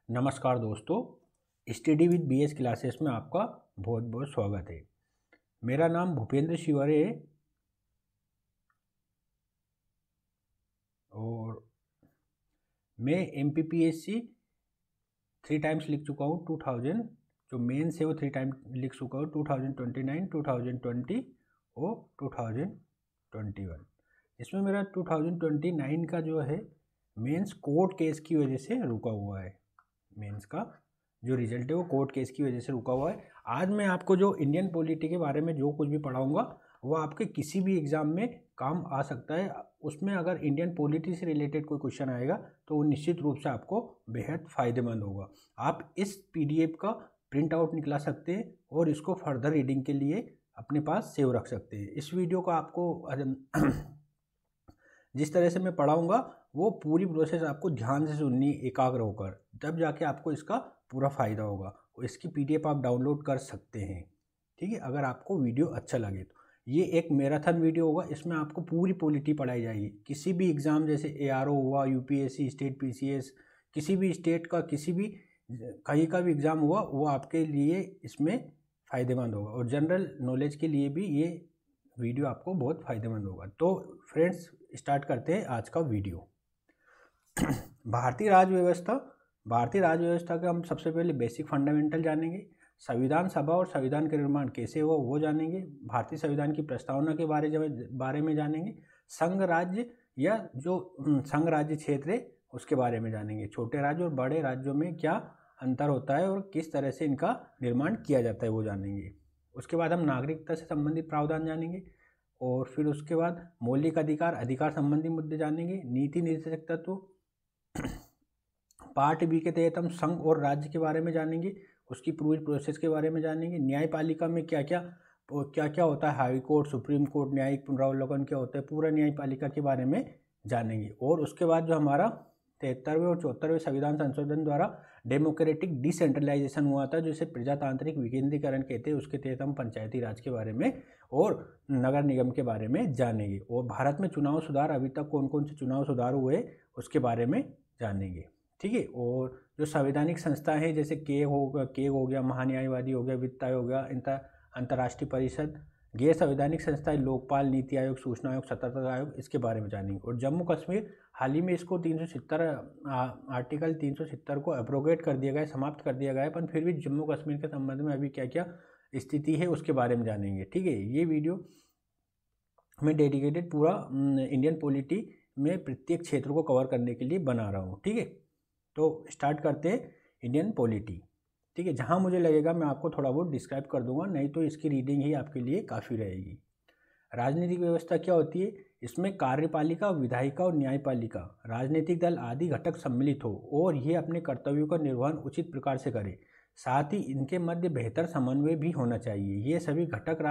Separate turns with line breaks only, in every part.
नमस्कार दोस्तों, study with BS classes में आपका बहुत बहुत स्वागत है। मेरा नाम भूपेंद्र शिवरे है और मैं एमपीपीएससी 3 टाइम्स लिख चुका हूँ। 2000 जो मेंस है वो 3 टाइम लिख चुका हूँ, 2029, 2020 और 2021। इसमें मेरा 2029 का जो है मेंस कोर्ट केस की वजह से रुका हुआ है। मेंस का जो रिजल्ट है वो कोर्ट केस की वजह से रुका हुआ है। आज मैं आपको जो इंडियन पॉलिटी के बारे में जो कुछ भी पढ़ाऊंगा वो आपके किसी भी एग्ज़ाम में काम आ सकता है। उसमें अगर इंडियन पॉलिटी से रिलेटेड कोई क्वेश्चन आएगा तो वो निश्चित रूप से आपको बेहद फ़ायदेमंद होगा। आप इस पीडीएफ का प्रिंट आउट निकला सकते हैं और इसको फर्दर रीडिंग के लिए अपने पास सेव रख सकते हैं। इस वीडियो को आपको जिस तरह से मैं पढ़ाऊँगा वो पूरी प्रोसेस आपको ध्यान से सुननी, एकाग्र होकर, तब जाके आपको इसका पूरा फ़ायदा होगा। और इसकी पीडीएफ आप डाउनलोड कर सकते हैं, ठीक है, अगर आपको वीडियो अच्छा लगे तो। ये एक मैराथन वीडियो होगा, इसमें आपको पूरी पॉलिटी पढ़ाई जाएगी। किसी भी एग्ज़ाम जैसे एआरओ हुआ, यूपीएससी, स्टेट पीसीएस, किसी भी स्टेट का किसी भी कहीं का भी एग्ज़ाम हुआ वो आपके लिए इसमें फ़ायदेमंद होगा। और जनरल नॉलेज के लिए भी ये वीडियो आपको बहुत फ़ायदेमंद होगा। तो फ्रेंड्स, स्टार्ट करते हैं आज का वीडियो। भारतीय राज्य व्यवस्था का हम सबसे पहले बेसिक फंडामेंटल जानेंगे। संविधान सभा और संविधान का निर्माण कैसे हुआ वो जानेंगे। भारतीय संविधान की प्रस्तावना के बारे में जानेंगे। संघ राज्य या जो संघ राज्य क्षेत्र है उसके बारे में जानेंगे। छोटे राज्य और बड़े राज्यों में क्या अंतर होता है और किस तरह से इनका निर्माण किया जाता है वो जानेंगे। उसके बाद हम नागरिकता से संबंधित प्रावधान जानेंगे और फिर उसके बाद मौलिक अधिकार संबंधी मुद्दे जानेंगे। नीति निर्देशक तत्व पार्ट बी के तहत हम संघ और राज्य के बारे में जानेंगे, उसकी पूरी प्रोसेस के बारे में जानेंगे। न्यायपालिका में क्या क्या होता है, हाई कोर्ट, सुप्रीम कोर्ट, न्यायिक पुनरावलोकन क्या होता है, पूरा न्यायपालिका के बारे में जानेंगे। और उसके बाद जो हमारा 73वें और 74वें संविधान संशोधन द्वारा डेमोक्रेटिक डिसेंट्रलाइजेशन हुआ था, जिसे प्रजातांत्रिक विकेंद्रीकरण कहते हैं, उसके तहत हम पंचायती राज के बारे में और नगर निगम के बारे में जानेंगे। और भारत में चुनाव सुधार, अभी तक कौन कौन से चुनाव सुधार हुए उसके बारे में जानेंगे, ठीक है। और जो संवैधानिक संस्थाएं हैं जैसे केग हो गया, महान्यायवादी हो गया, वित्त आयोग हो गया, अंतर्राष्ट्रीय परिषद, गैर संवैधानिक संस्थाएं लोकपाल, नीति आयोग, सूचना आयोग, सतर्कता आयोग, इसके बारे में जानेंगे। और जम्मू कश्मीर हाल ही में इसको 370 आर्टिकल 370 को एब्रोगेट कर दिया गया, समाप्त कर दिया गया है, पर फिर भी जम्मू कश्मीर के संबंध में अभी क्या क्या स्थिति है उसके बारे में जानेंगे, ठीक है। ये वीडियो मैं डेडिकेटेड पूरा इंडियन पॉलिटी में प्रत्येक क्षेत्र को कवर करने के लिए बना रहा हूँ, ठीक है। तो स्टार्ट करते हैं इंडियन पॉलिटी, ठीक है। जहाँ मुझे लगेगा मैं आपको थोड़ा बहुत डिस्क्राइब कर दूंगा, नहीं तो इसकी रीडिंग ही आपके लिए काफ़ी रहेगी। राजनीतिक व्यवस्था क्या होती है? इसमें कार्यपालिका, विधायिका और न्यायपालिका, राजनीतिक दल आदि घटक सम्मिलित हो और ये अपने कर्तव्यों का निर्वहन उचित प्रकार से करे। साथ ही इनके मध्य बेहतर समन्वय भी होना चाहिए। ये सभी घटक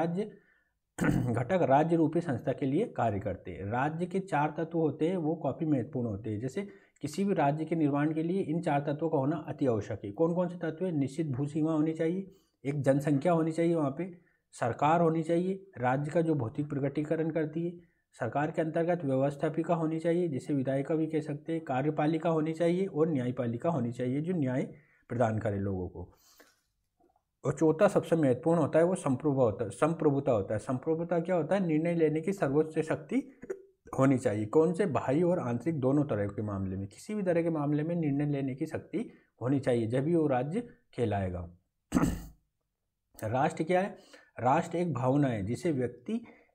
राज्य रूपी संस्था के लिए कार्य करते हैं। राज्य के 4 तत्व होते हैं, वो काफ़ी महत्वपूर्ण होते हैं। जैसे किसी भी राज्य के निर्माण के लिए इन 4 तत्वों का होना अति आवश्यक है। कौन कौन से तत्व है? निश्चित भू सीमा होनी चाहिए, एक जनसंख्या होनी चाहिए, वहाँ पे सरकार होनी चाहिए, राज्य का जो भौतिक प्रकटीकरण करती है, सरकार के अंतर्गत व्यवस्थापिका होनी चाहिए जिसे विधायिका भी कह सकते हैं, कार्यपालिका होनी चाहिए और न्यायपालिका होनी चाहिए जो न्याय प्रदान करे लोगों को। और चौथा सबसे महत्वपूर्ण होता है वो संप्रभुता होता है। संप्रभुता क्या होता है? निर्णय लेने की सर्वोच्च शक्ति होनी चाहिए। कौन से? बाह्य और आंतरिक दोनों तरह के मामले में, किसी भी तरह के मामले में निर्णय लेने की शक्ति होनी चाहिए, जब ही वो राज्य कहलाएगा। राष्ट्र क्या है? राष्ट्र एक भावना है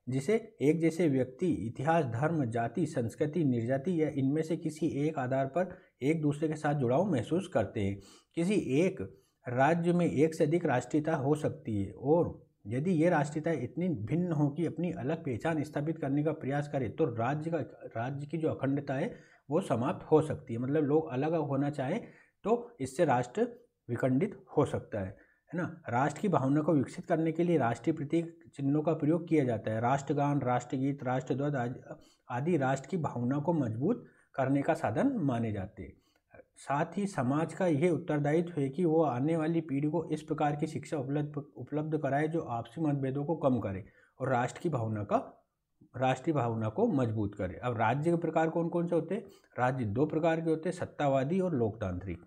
जिसे एक जैसे व्यक्ति इतिहास, धर्म, जाति, संस्कृति, निर्जाति या इनमें से किसी एक आधार पर एक दूसरे के साथ जुड़ाव महसूस करते हैं। किसी एक राज्य में एक से अधिक राष्ट्रीयता हो सकती है और यदि ये राष्ट्रीयता इतनी भिन्न हो कि अपनी अलग पहचान स्थापित करने का प्रयास करे तो राज्य की जो अखंडता है वो समाप्त हो सकती है। मतलब लोग अलग होना चाहें तो इससे राष्ट्र विखंडित हो सकता है ना। राष्ट्र की भावना को विकसित करने के लिए राष्ट्रीय प्रतीक चिन्हों का प्रयोग किया जाता है। राष्ट्रगान, राष्ट्रगीत, राष्ट्रध्वज आदि राष्ट्र की भावना को मजबूत करने का साधन माने जाते हैं। साथ ही समाज का यह उत्तरदायित्व है कि वो आने वाली पीढ़ी को इस प्रकार की शिक्षा उपलब्ध कराए जो आपसी मतभेदों को कम करे और राष्ट्रीय भावना को मजबूत करे। अब राज्य के प्रकार कौन कौन से होते हैं? राज्य 2 प्रकार के होते हैं, सत्तावादी और लोकतांत्रिक।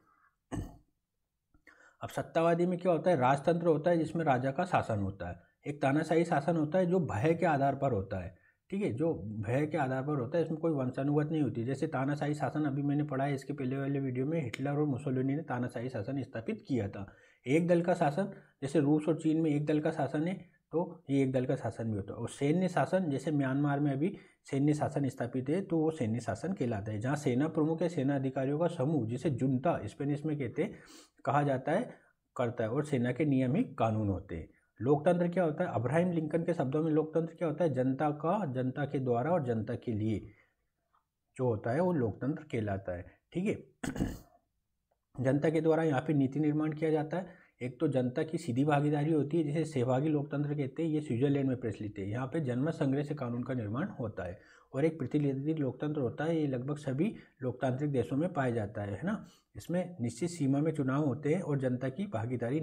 अब सत्तावादी में क्या होता है, राजतंत्र होता है जिसमें राजा का शासन होता है। एक तानाशाही शासन होता है जो भय के आधार पर होता है, ठीक है, जो भय के आधार पर होता है, इसमें कोई वंशानुगत नहीं होती। जैसे तानाशाही शासन अभी मैंने पढ़ा है इसके पहले वाले वीडियो में, हिटलर और मुसोलिनी ने तानाशाही शासन स्थापित किया था। एक दल का शासन, जैसे रूस और चीन में एक दल का शासन है, तो ये एक दल का शासन भी होता है। और सैन्य शासन, जैसे म्यांमार में अभी सैन्य शासन स्थापित है, तो वो सैन्य शासन कहलाता है, जहाँ सेना प्रमुख या सेना अधिकारियों का समूह, जिसे जुंटा स्पेनिश में कहते हैं, कहा जाता है, करता है, और सेना के नियम ही कानून होते हैं। लोकतंत्र क्या होता है, अब्राहम लिंकन के शब्दों में लोकतंत्र क्या होता है, जनता का, जनता के द्वारा और जनता के लिए जो होता है वो लोकतंत्र कहलाता है, ठीक है। जनता के द्वारा यहाँ पे नीति निर्माण किया जाता है। एक तो जनता की सीधी भागीदारी होती है जिसे सहभागी लोकतंत्र कहते हैं, ये स्विट्जरलैंड में प्रचलित है। यहाँ पे जनमत संग्रह से कानून का निर्माण होता है। और एक प्रतिनिधि लोकतंत्र होता है, ये लगभग सभी लोकतांत्रिक देशों में पाया जाता है ना। इसमें निश्चित सीमा में चुनाव होते हैं और जनता की भागीदारी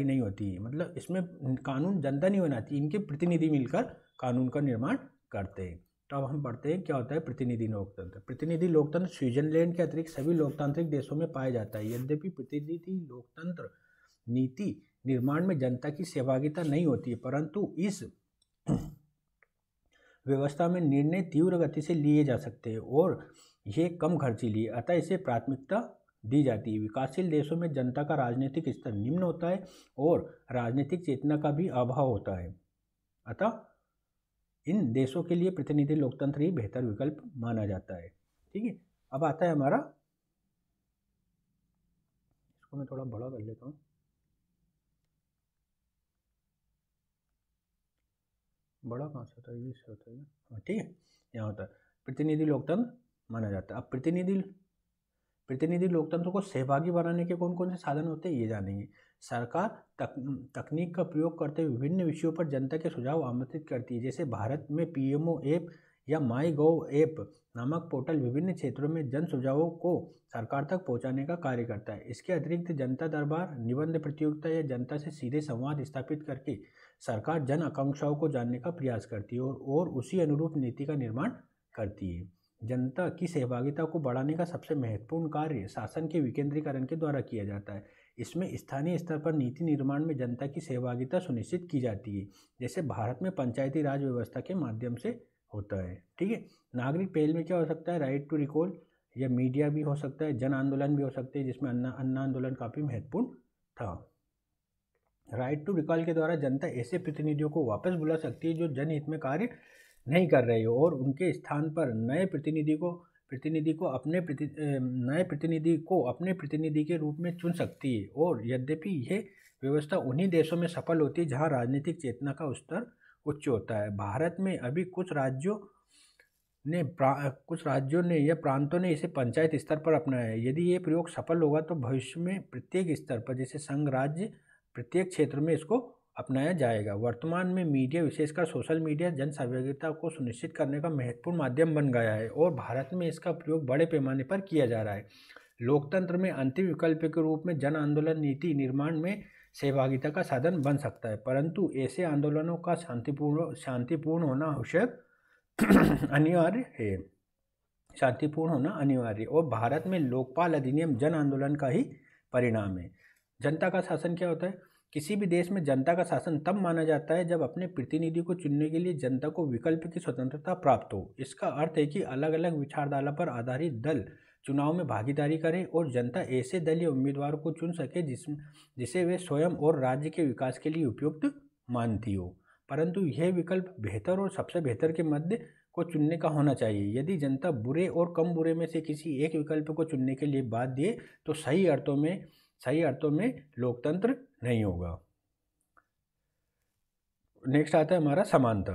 नहीं होती है, मतलब इसमें कानून जनता नहीं बनाती, इनके प्रतिनिधि मिलकर कानून का निर्माण करते हैं। तो अब हम पढ़ते हैं क्या होता है प्रतिनिधि लोकतंत्र। प्रतिनिधि लोकतंत्र स्विट्जरलैंड के अतिरिक्त सभी लोकतांत्रिक देशों में पाया जाता है। यद्यपि प्रतिनिधि लोकतंत्र नीति निर्माण में जनता की सहभागिता नहीं होती है, परंतु इस व्यवस्था में निर्णय तीव्र गति से लिए जा सकते हैं और ये कम खर्चीली है, अतः इसे प्राथमिकता दी जाती है। विकासशील देशों में जनता का राजनीतिक स्तर निम्न होता है और राजनीतिक चेतना का भी अभाव होता है, अतः इन देशों के लिए प्रतिनिधि लोकतंत्र ही बेहतर विकल्प माना जाता है, ठीक है। अब आता है हमारा, इसको मैं थोड़ा बड़ा कर लेता हूँ, बड़ा कहाँ से होता है, ये से होता है, हाँ ठीक है, यहाँ होता है प्रतिनिधि लोकतंत्र माना जाता है। अब प्रतिनिधि लोकतंत्र को सहभागी बनाने के कौन कौन से साधन होते हैं ये जानेंगे। सरकार तकनीक का प्रयोग करते हुए विभिन्न विषयों पर जनता के सुझाव आमंत्रित करती है। जैसे भारत में पीएमओ ऐप या माई गव ऐप नामक पोर्टल विभिन्न क्षेत्रों में जन सुझावों को सरकार तक पहुंचाने का कार्य करता है। इसके अतिरिक्त जनता दरबार, निबंध प्रतियोगिता या जनता से सीधे संवाद स्थापित करके सरकार जन आकांक्षाओं को जानने का प्रयास करती है और उसी अनुरूप नीति का निर्माण करती है। जनता की सहभागिता को बढ़ाने का सबसे महत्वपूर्ण कार्य शासन के विकेंद्रीकरण के द्वारा किया जाता है। इसमें स्थानीय स्तर पर नीति निर्माण में जनता की सहभागिता सुनिश्चित की जाती है, जैसे भारत में पंचायती राज व्यवस्था के माध्यम से होता है, ठीक है। नागरिक पहल में क्या हो सकता है, राइट टू रिकॉल या मीडिया भी हो सकता है, जन आंदोलन भी हो सकते हैं, जिसमें अन्ना आंदोलन काफ़ी महत्वपूर्ण था। राइट टू रिकॉल के द्वारा जनता ऐसे प्रतिनिधियों को वापस बुला सकती है जो जनहित में कार्य नहीं कर रहे हो और उनके स्थान पर नए प्रतिनिधि को अपने प्रतिनिधि के रूप में चुन सकती है। और यद्यपि यह व्यवस्था उन्हीं देशों में सफल होती है जहां राजनीतिक चेतना का स्तर उच्च होता है। भारत में अभी कुछ राज्यों ने या प्रांतों ने इसे पंचायत स्तर पर अपनाया है। यदि ये प्रयोग सफल होगा तो भविष्य में प्रत्येक स्तर पर, जैसे संघ राज्य, प्रत्येक क्षेत्र में इसको अपनाया जाएगा। वर्तमान में मीडिया, विशेषकर सोशल मीडिया, जन सहभागिता को सुनिश्चित करने का महत्वपूर्ण माध्यम बन गया है और भारत में इसका प्रयोग बड़े पैमाने पर किया जा रहा है। लोकतंत्र में अंतिम विकल्प के रूप में जन आंदोलन नीति निर्माण में सहभागिता का साधन बन सकता है, परंतु ऐसे आंदोलनों का शांतिपूर्ण होना अनिवार्य है। शांतिपूर्ण होना अनिवार्य है और भारत में लोकपाल अधिनियम जन आंदोलन का ही परिणाम है। जनता का शासन क्या होता है? किसी भी देश में जनता का शासन तब माना जाता है जब अपने प्रतिनिधि को चुनने के लिए जनता को विकल्प की स्वतंत्रता प्राप्त हो। इसका अर्थ है कि अलग अलग विचारधारा पर आधारित दल चुनाव में भागीदारी करें और जनता ऐसे दल या उम्मीदवारों को चुन सके जिसे वे स्वयं और राज्य के विकास के लिए उपयुक्त मानती हो। परंतु यह विकल्प बेहतर और सबसे बेहतर के मध्य को चुनने का होना चाहिए। यदि जनता बुरे और कम बुरे में से किसी एक विकल्प को चुनने के लिए बाध्य है तो सही अर्थों में लोकतंत्र नहीं होगा। नेक्स्ट आता है हमारा समानता।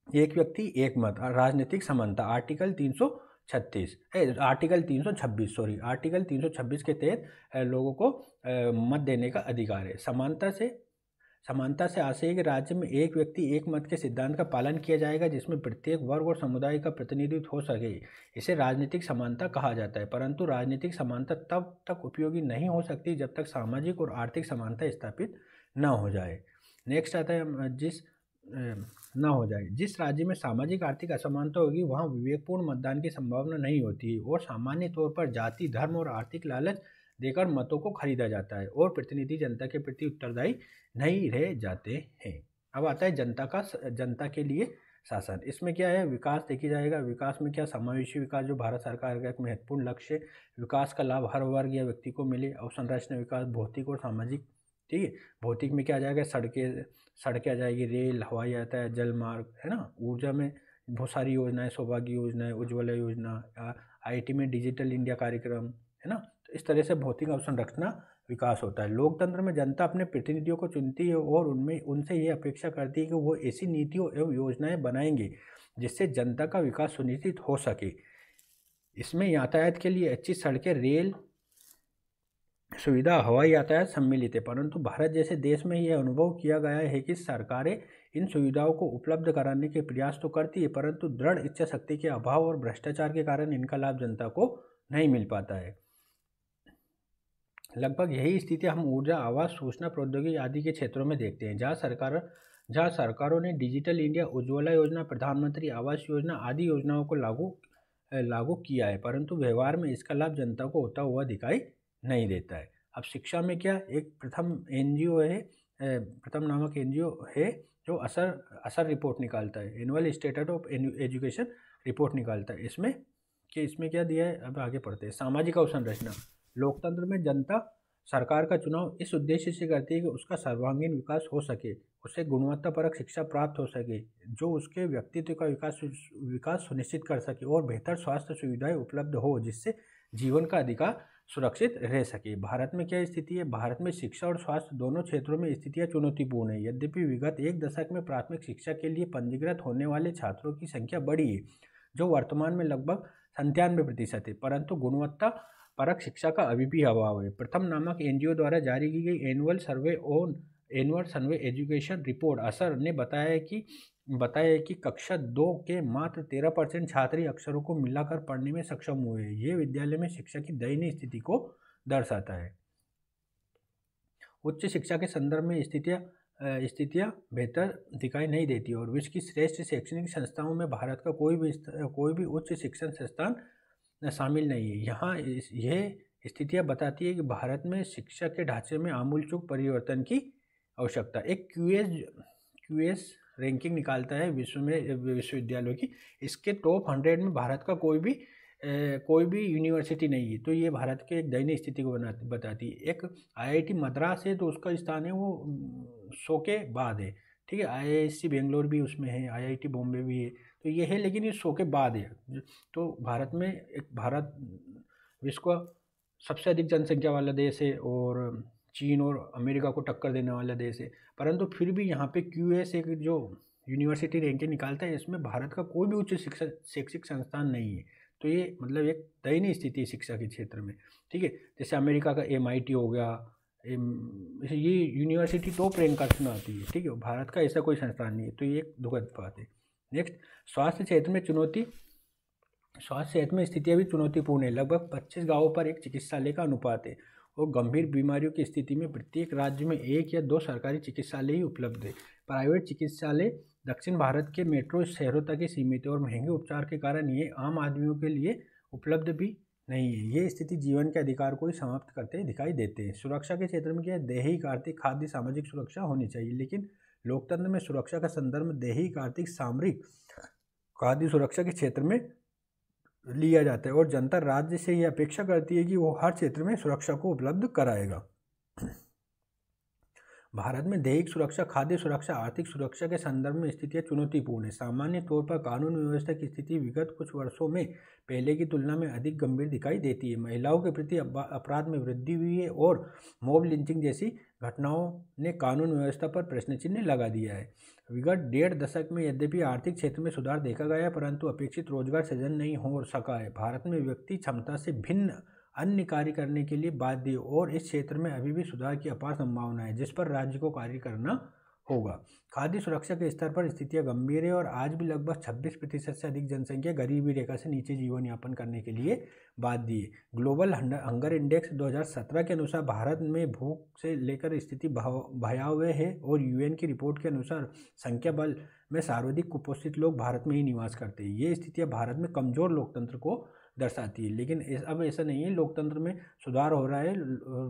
एक व्यक्ति एक मत, राजनीतिक समानता, आर्टिकल 326 के तहत लोगों को मत देने का अधिकार है। समानता से आशय है कि राज्य में एक व्यक्ति एक मत के सिद्धांत का पालन किया जाएगा जिसमें प्रत्येक वर्ग और समुदाय का प्रतिनिधित्व हो सके। इसे राजनीतिक समानता कहा जाता है। परंतु राजनीतिक समानता तब तक उपयोगी नहीं हो सकती जब तक सामाजिक और आर्थिक समानता स्थापित न हो जाए। नेक्स्ट आता है जिस राज्य में सामाजिक आर्थिक असमानता होगी वहाँ विवेकपूर्ण मतदान की संभावना नहीं होती है और सामान्य तौर पर जाति, धर्म और आर्थिक लालच देकर मतों को खरीदा जाता है और प्रतिनिधि जनता के प्रति उत्तरदायी नहीं रह जाते हैं। अब आता है जनता के लिए शासन। इसमें क्या है, विकास देखी जाएगा। विकास में क्या, समावेशी विकास जो भारत सरकार का एक महत्वपूर्ण लक्ष्य है। विकास का लाभ हर वर्ग या व्यक्ति को मिले। अवसंरचना विकास भौतिक और सामाजिक, ठीक है। भौतिक में क्या आ जाएगा, सड़कें आ जाएगी, रेल, हवाई यातायात, जल मार्ग, है ना। ऊर्जा में बहुत सारी योजनाएं, सौभाग्य योजना है, उज्ज्वला योजना, IIT में डिजिटल इंडिया कार्यक्रम, है ना। तो इस तरह से भौतिक अवसंरचना विकास होता है। लोकतंत्र में जनता अपने प्रतिनिधियों को चुनती है और उनसे ये अपेक्षा करती है कि वो ऐसी नीतियों एवं योजनाएं बनाएंगे जिससे जनता का विकास सुनिश्चित हो सके। इसमें यातायात के लिए अच्छी सड़कें, रेल सुविधा, हवाई यातायात सम्मिलित है। परंतु भारत जैसे देश में यह अनुभव किया गया है कि सरकारें इन सुविधाओं को उपलब्ध कराने के प्रयास तो करती है, परंतु दृढ़ इच्छा शक्ति के अभाव और भ्रष्टाचार के कारण इनका लाभ जनता को नहीं मिल पाता है। लगभग यही स्थिति हम ऊर्जा, आवास, सूचना प्रौद्योगिकी आदि के क्षेत्रों में देखते हैं, जहाँ सरकारों ने डिजिटल इंडिया, उज्ज्वला योजना, प्रधानमंत्री आवास योजना आदि योजनाओं को लागू किया है, परंतु व्यवहार में इसका लाभ जनता को होता हुआ दिखाई नहीं देता है। अब शिक्षा में क्या, एक प्रथम नामक NGO है जो असर रिपोर्ट निकालता है, annual status of education report निकालता है। इसमें क्या दिया है, अब आगे पढ़ते हैं। सामाजिक अवसंरचना। लोकतंत्र में जनता सरकार का चुनाव इस उद्देश्य से करती है कि उसका सर्वांगीण विकास हो सके, उसे गुणवत्तापरक शिक्षा प्राप्त हो सके जो उसके व्यक्तित्व का विकास सुनिश्चित कर सके और बेहतर स्वास्थ्य सुविधाएं उपलब्ध हो जिससे जीवन का अधिकार सुरक्षित रह सके। भारत में क्या स्थिति है, भारत में शिक्षा और स्वास्थ्य दोनों क्षेत्रों में स्थितियां चुनौतीपूर्ण है। यद्यपि विगत एक दशक में प्राथमिक शिक्षा के लिए पंजीकृत होने वाले छात्रों की संख्या बढ़ी है जो वर्तमान में लगभग 97% है, परंतु गुणवत्ता परक शिक्षा का अभी भी अभाव है। प्रथम नामक NGO द्वारा जारी की गई एनुअल सर्वे एजुकेशन रिपोर्ट असर ने बताया है कि कक्षा 2 के मात्र 13% छात्र अक्षरों को मिलाकर पढ़ने में सक्षम हुए हैं। ये विद्यालय में शिक्षा की दयनीय स्थिति को दर्शाता है। उच्च शिक्षा के संदर्भ में स्थितियां बेहतर दिखाई नहीं देती और विश्व की श्रेष्ठ शैक्षणिक संस्थाओं में भारत का कोई भी उच्च शिक्षण संस्थान शामिल नहीं है। यहाँ यह स्थितियां बताती है कि भारत में शिक्षा के ढांचे में आमूलचूल परिवर्तन की आवश्यकता। एक QS रैंकिंग निकालता है विश्वविद्यालयों की। इसके टॉप 100 में भारत का कोई भी यूनिवर्सिटी नहीं है, तो ये भारत के एक दयनीय स्थिति को बताती है। एक IIT मद्रास है तो उसका स्थान है वो 100 के बाद है, ठीक है। IISc बेंगलोर भी उसमें है, IIT बॉम्बे भी है, तो ये है, लेकिन ये 100 के बाद है। तो भारत विश्व का सबसे अधिक जनसंख्या वाला देश है और चीन और अमेरिका को टक्कर देने वाला देश है, परंतु फिर भी यहाँ पे QS एक जो यूनिवर्सिटी रैंकिंग निकालता है इसमें भारत का कोई भी उच्च शैक्षिक संस्थान नहीं है। तो ये मतलब एक दयनीय स्थिति है शिक्षा के क्षेत्र में, ठीक है। जैसे अमेरिका का MIT हो गया, ये यूनिवर्सिटी टॉप रैंकर्स में आती है, ठीक है। भारत का ऐसा कोई संस्थान नहीं है, तो ये एक दुखद बात है। नेक्स्ट, स्वास्थ्य क्षेत्र में स्थितियाँ भी चुनौतीपूर्ण है। लगभग 25 गाँवों पर एक चिकित्सालय का अनुपात है और गंभीर बीमारियों की स्थिति में प्रत्येक राज्य में 1 या 2 सरकारी चिकित्सालय ही उपलब्ध है। प्राइवेट चिकित्सालय दक्षिण भारत के मेट्रो शहरों तक ही सीमित है और महंगे उपचार के कारण ये आम आदमियों के लिए उपलब्ध भी नहीं है। ये स्थिति जीवन के अधिकार को ही समाप्त करते दिखाई देते हैं। सुरक्षा के क्षेत्र में क्या है, दैहिक, आर्थिक, खाद्य, सामाजिक सुरक्षा होनी चाहिए, लेकिन लोकतंत्र में सुरक्षा का संदर्भ दैहिक, आर्थिक, सामरिक, खाद्य सुरक्षा के क्षेत्र में लिया जाता है और जनता राज्य से यह अपेक्षा करती है कि वो हर क्षेत्र में सुरक्षा को उपलब्ध कराएगा। भारत में दैहिक सुरक्षा, खाद्य सुरक्षा, आर्थिक सुरक्षा के संदर्भ में स्थितियां चुनौतीपूर्ण है। सामान्य तौर पर कानून व्यवस्था की स्थिति विगत कुछ वर्षों में पहले की तुलना में अधिक गंभीर दिखाई देती है। महिलाओं के प्रति अपराध में वृद्धि हुई है और मॉब लिंचिंग जैसी घटनाओं ने कानून व्यवस्था पर प्रश्न चिन्ह लगा दिया है। विगत 1.5 दशक में यद्यपि आर्थिक क्षेत्र में सुधार देखा गया है, परंतु अपेक्षित रोजगार सृजन नहीं हो सका है। भारत में व्यक्ति क्षमता से भिन्न अन्य कार्य करने के लिए बाध्य है और इस क्षेत्र में अभी भी सुधार की अपार संभावना है जिस पर राज्य को कार्य करना होगा। खाद्य सुरक्षा के स्तर पर स्थितियां गंभीर है और आज भी लगभग 26% से अधिक जनसंख्या गरीबी रेखा से नीचे जीवन यापन करने के लिए बाध्य है। ग्लोबल हंगर इंडेक्स 2017 के अनुसार भारत में भूख से लेकर स्थिति भयावह है और UN की रिपोर्ट के अनुसार संख्या बल में सर्वाधिक कुपोषित लोग भारत में ही निवास करते हैं। ये स्थितियां भारत में कमजोर लोकतंत्र को दर्शाती है। लेकिन अब ऐसा नहीं है, लोकतंत्र में सुधार हो रहा है,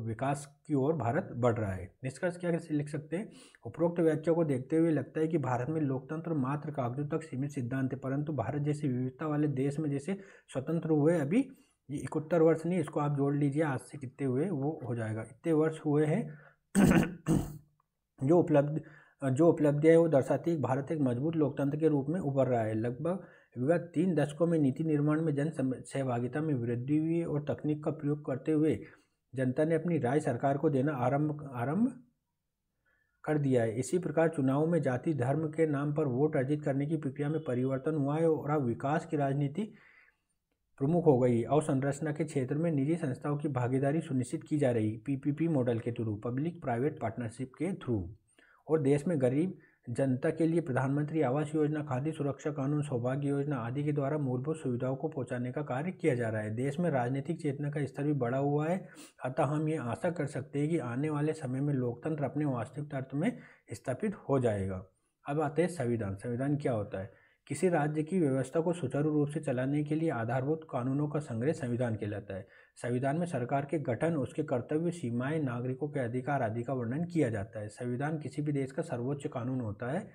विकास की ओर भारत बढ़ रहा है। निष्कर्ष क्या लिख सकते हैं? उपरोक्त व्याख्या को देखते हुए लगता है कि भारत में लोकतंत्र मात्र कागजों तक सीमित सिद्धांत है, परंतु भारत जैसे विविधता वाले देश में जैसे स्वतंत्र हुए अभी ये 71 वर्ष नहीं, इसको आप जोड़ लीजिए, आज से कितने हुए वो हो जाएगा, इतने वर्ष हुए हैं। जो उपलब्धियाँ है वो दर्शाती है कि भारत एक मजबूत लोकतंत्र के रूप में उभर रहा है। लगभग विगत 3 दशकों में नीति निर्माण में जन सहभागिता में वृद्धि हुई है और तकनीक का प्रयोग करते हुए जनता ने अपनी राय सरकार को देना आरंभ कर दिया है। इसी प्रकार चुनावों में जाति धर्म के नाम पर वोट अर्जित करने की प्रक्रिया में परिवर्तन हुआ है और अब विकास की राजनीति प्रमुख हो गई। अवसंरचना के क्षेत्र में निजी संस्थाओं की भागीदारी सुनिश्चित की जा रही, पीपीपी मॉडल के थ्रू, पब्लिक प्राइवेट पार्टनरशिप के थ्रू, और देश में गरीब जनता के लिए प्रधानमंत्री आवास योजना, खाद्य सुरक्षा कानून, सौभाग्य योजना आदि के द्वारा मूलभूत सुविधाओं को पहुंचाने का कार्य किया जा रहा है। देश में राजनीतिक चेतना का स्तर भी बढ़ा हुआ है, अतः हम ये आशा कर सकते हैं कि आने वाले समय में लोकतंत्र अपने वास्तविक अर्थ में स्थापित हो जाएगा। अब आते हैं संविधान। संविधान क्या होता है? किसी राज्य की व्यवस्था को सुचारू रूप से चलाने के लिए आधारभूत कानूनों का संग्रह संविधान कहलाता है। संविधान में सरकार के गठन, उसके कर्तव्य, सीमाएं, नागरिकों के अधिकार आदि का वर्णन किया जाता है। संविधान किसी भी देश का सर्वोच्च कानून होता है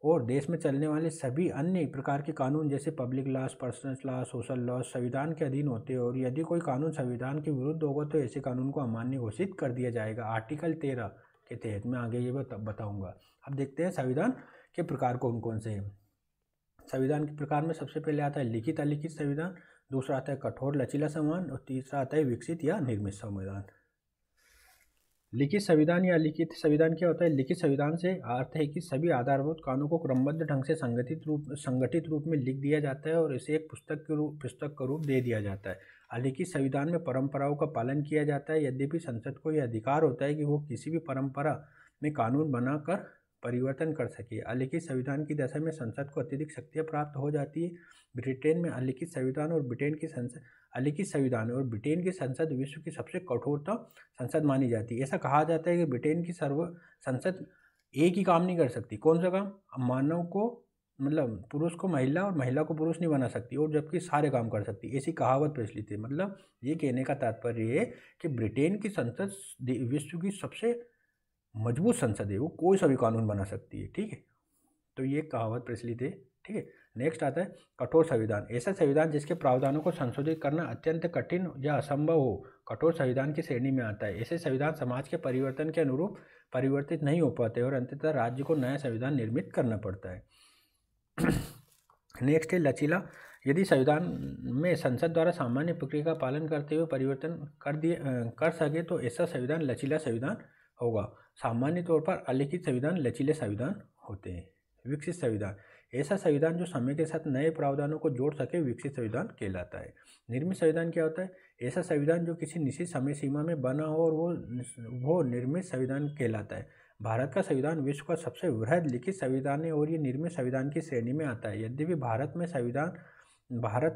और देश में चलने वाले सभी अन्य प्रकार के कानून जैसे public loss, personal law, social law संविधान के अधीन होते हैं, और यदि कोई कानून संविधान के विरुद्ध होगा तो ऐसे कानून को अमान्य घोषित कर दिया जाएगा। आर्टिकल 13 के तहत मैं आगे ये बताऊँगा। अब देखते हैं संविधान के प्रकार कौन कौन से हैं। संविधान के प्रकार में सबसे पहले आता है लिखित अलिखित संविधान, दूसरा आता है कठोर लचीला संविधान, और तीसरा आता है विकसित या निर्मित संविधान। लिखित संविधान या अलिखित संविधान क्या होता है? लिखित संविधान से अर्थ है कि सभी आधारभूत कानूनों को क्रमबद्ध ढंग से संगठित रूप में लिख दिया जाता है और इसे एक पुस्तक का रूप दे दिया जाता है। अलिखित संविधान में परंपराओं का पालन किया जाता है, यद्यपि संसद को यह अधिकार होता है कि वो किसी भी परंपरा में कानून बनाकर परिवर्तन कर सके। अलिखित संविधान की दशा में संसद को अतिरिक्त शक्तियाँ प्राप्त हो जाती है। ब्रिटेन में अलिखित संविधान और ब्रिटेन की संसद विश्व की सबसे कठोरतम संसद मानी जाती है। ऐसा कहा जाता है कि ब्रिटेन की संसद एक ही काम नहीं कर सकती। कौन सा काम? मानव को, मतलब पुरुष को महिला और महिला को पुरुष नहीं बना सकती, और जबकि सारे काम कर सकती, ऐसी कहावत प्रचलित है। मतलब ये कहने का तात्पर्य है कि ब्रिटेन की संसद विश्व की सबसे मजबूत संसद है, वो कोई सा भी कानून बना सकती है। ठीक है, तो ये कहावत प्रचलित है। ठीक है, नेक्स्ट आता है कठोर संविधान। ऐसा संविधान जिसके प्रावधानों को संशोधित करना अत्यंत कठिन या असंभव हो, कठोर संविधान की श्रेणी में आता है। ऐसे संविधान समाज के परिवर्तन के अनुरूप परिवर्तित नहीं हो पाते और अंततः राज्य को नया संविधान निर्मित करना पड़ता है। नेक्स्ट है लचीला। यदि संविधान में संसद द्वारा सामान्य प्रक्रिया का पालन करते हुए परिवर्तन कर सके तो ऐसा संविधान लचीला संविधान होगा। सामान्य तौर पर अलिखित संविधान लचीले संविधान होते हैं। विकसित संविधान, ऐसा संविधान जो समय के साथ नए प्रावधानों को जोड़ सके, विकसित संविधान कहलाता है। निर्मित संविधान क्या होता है? ऐसा संविधान जो किसी निश्चित समय सीमा में बना हो और वो निर्मित संविधान कहलाता है। भारत का संविधान विश्व का सबसे वृहद लिखित संविधान है और ये निर्मित संविधान की श्रेणी में आता है। यद्यपि भारत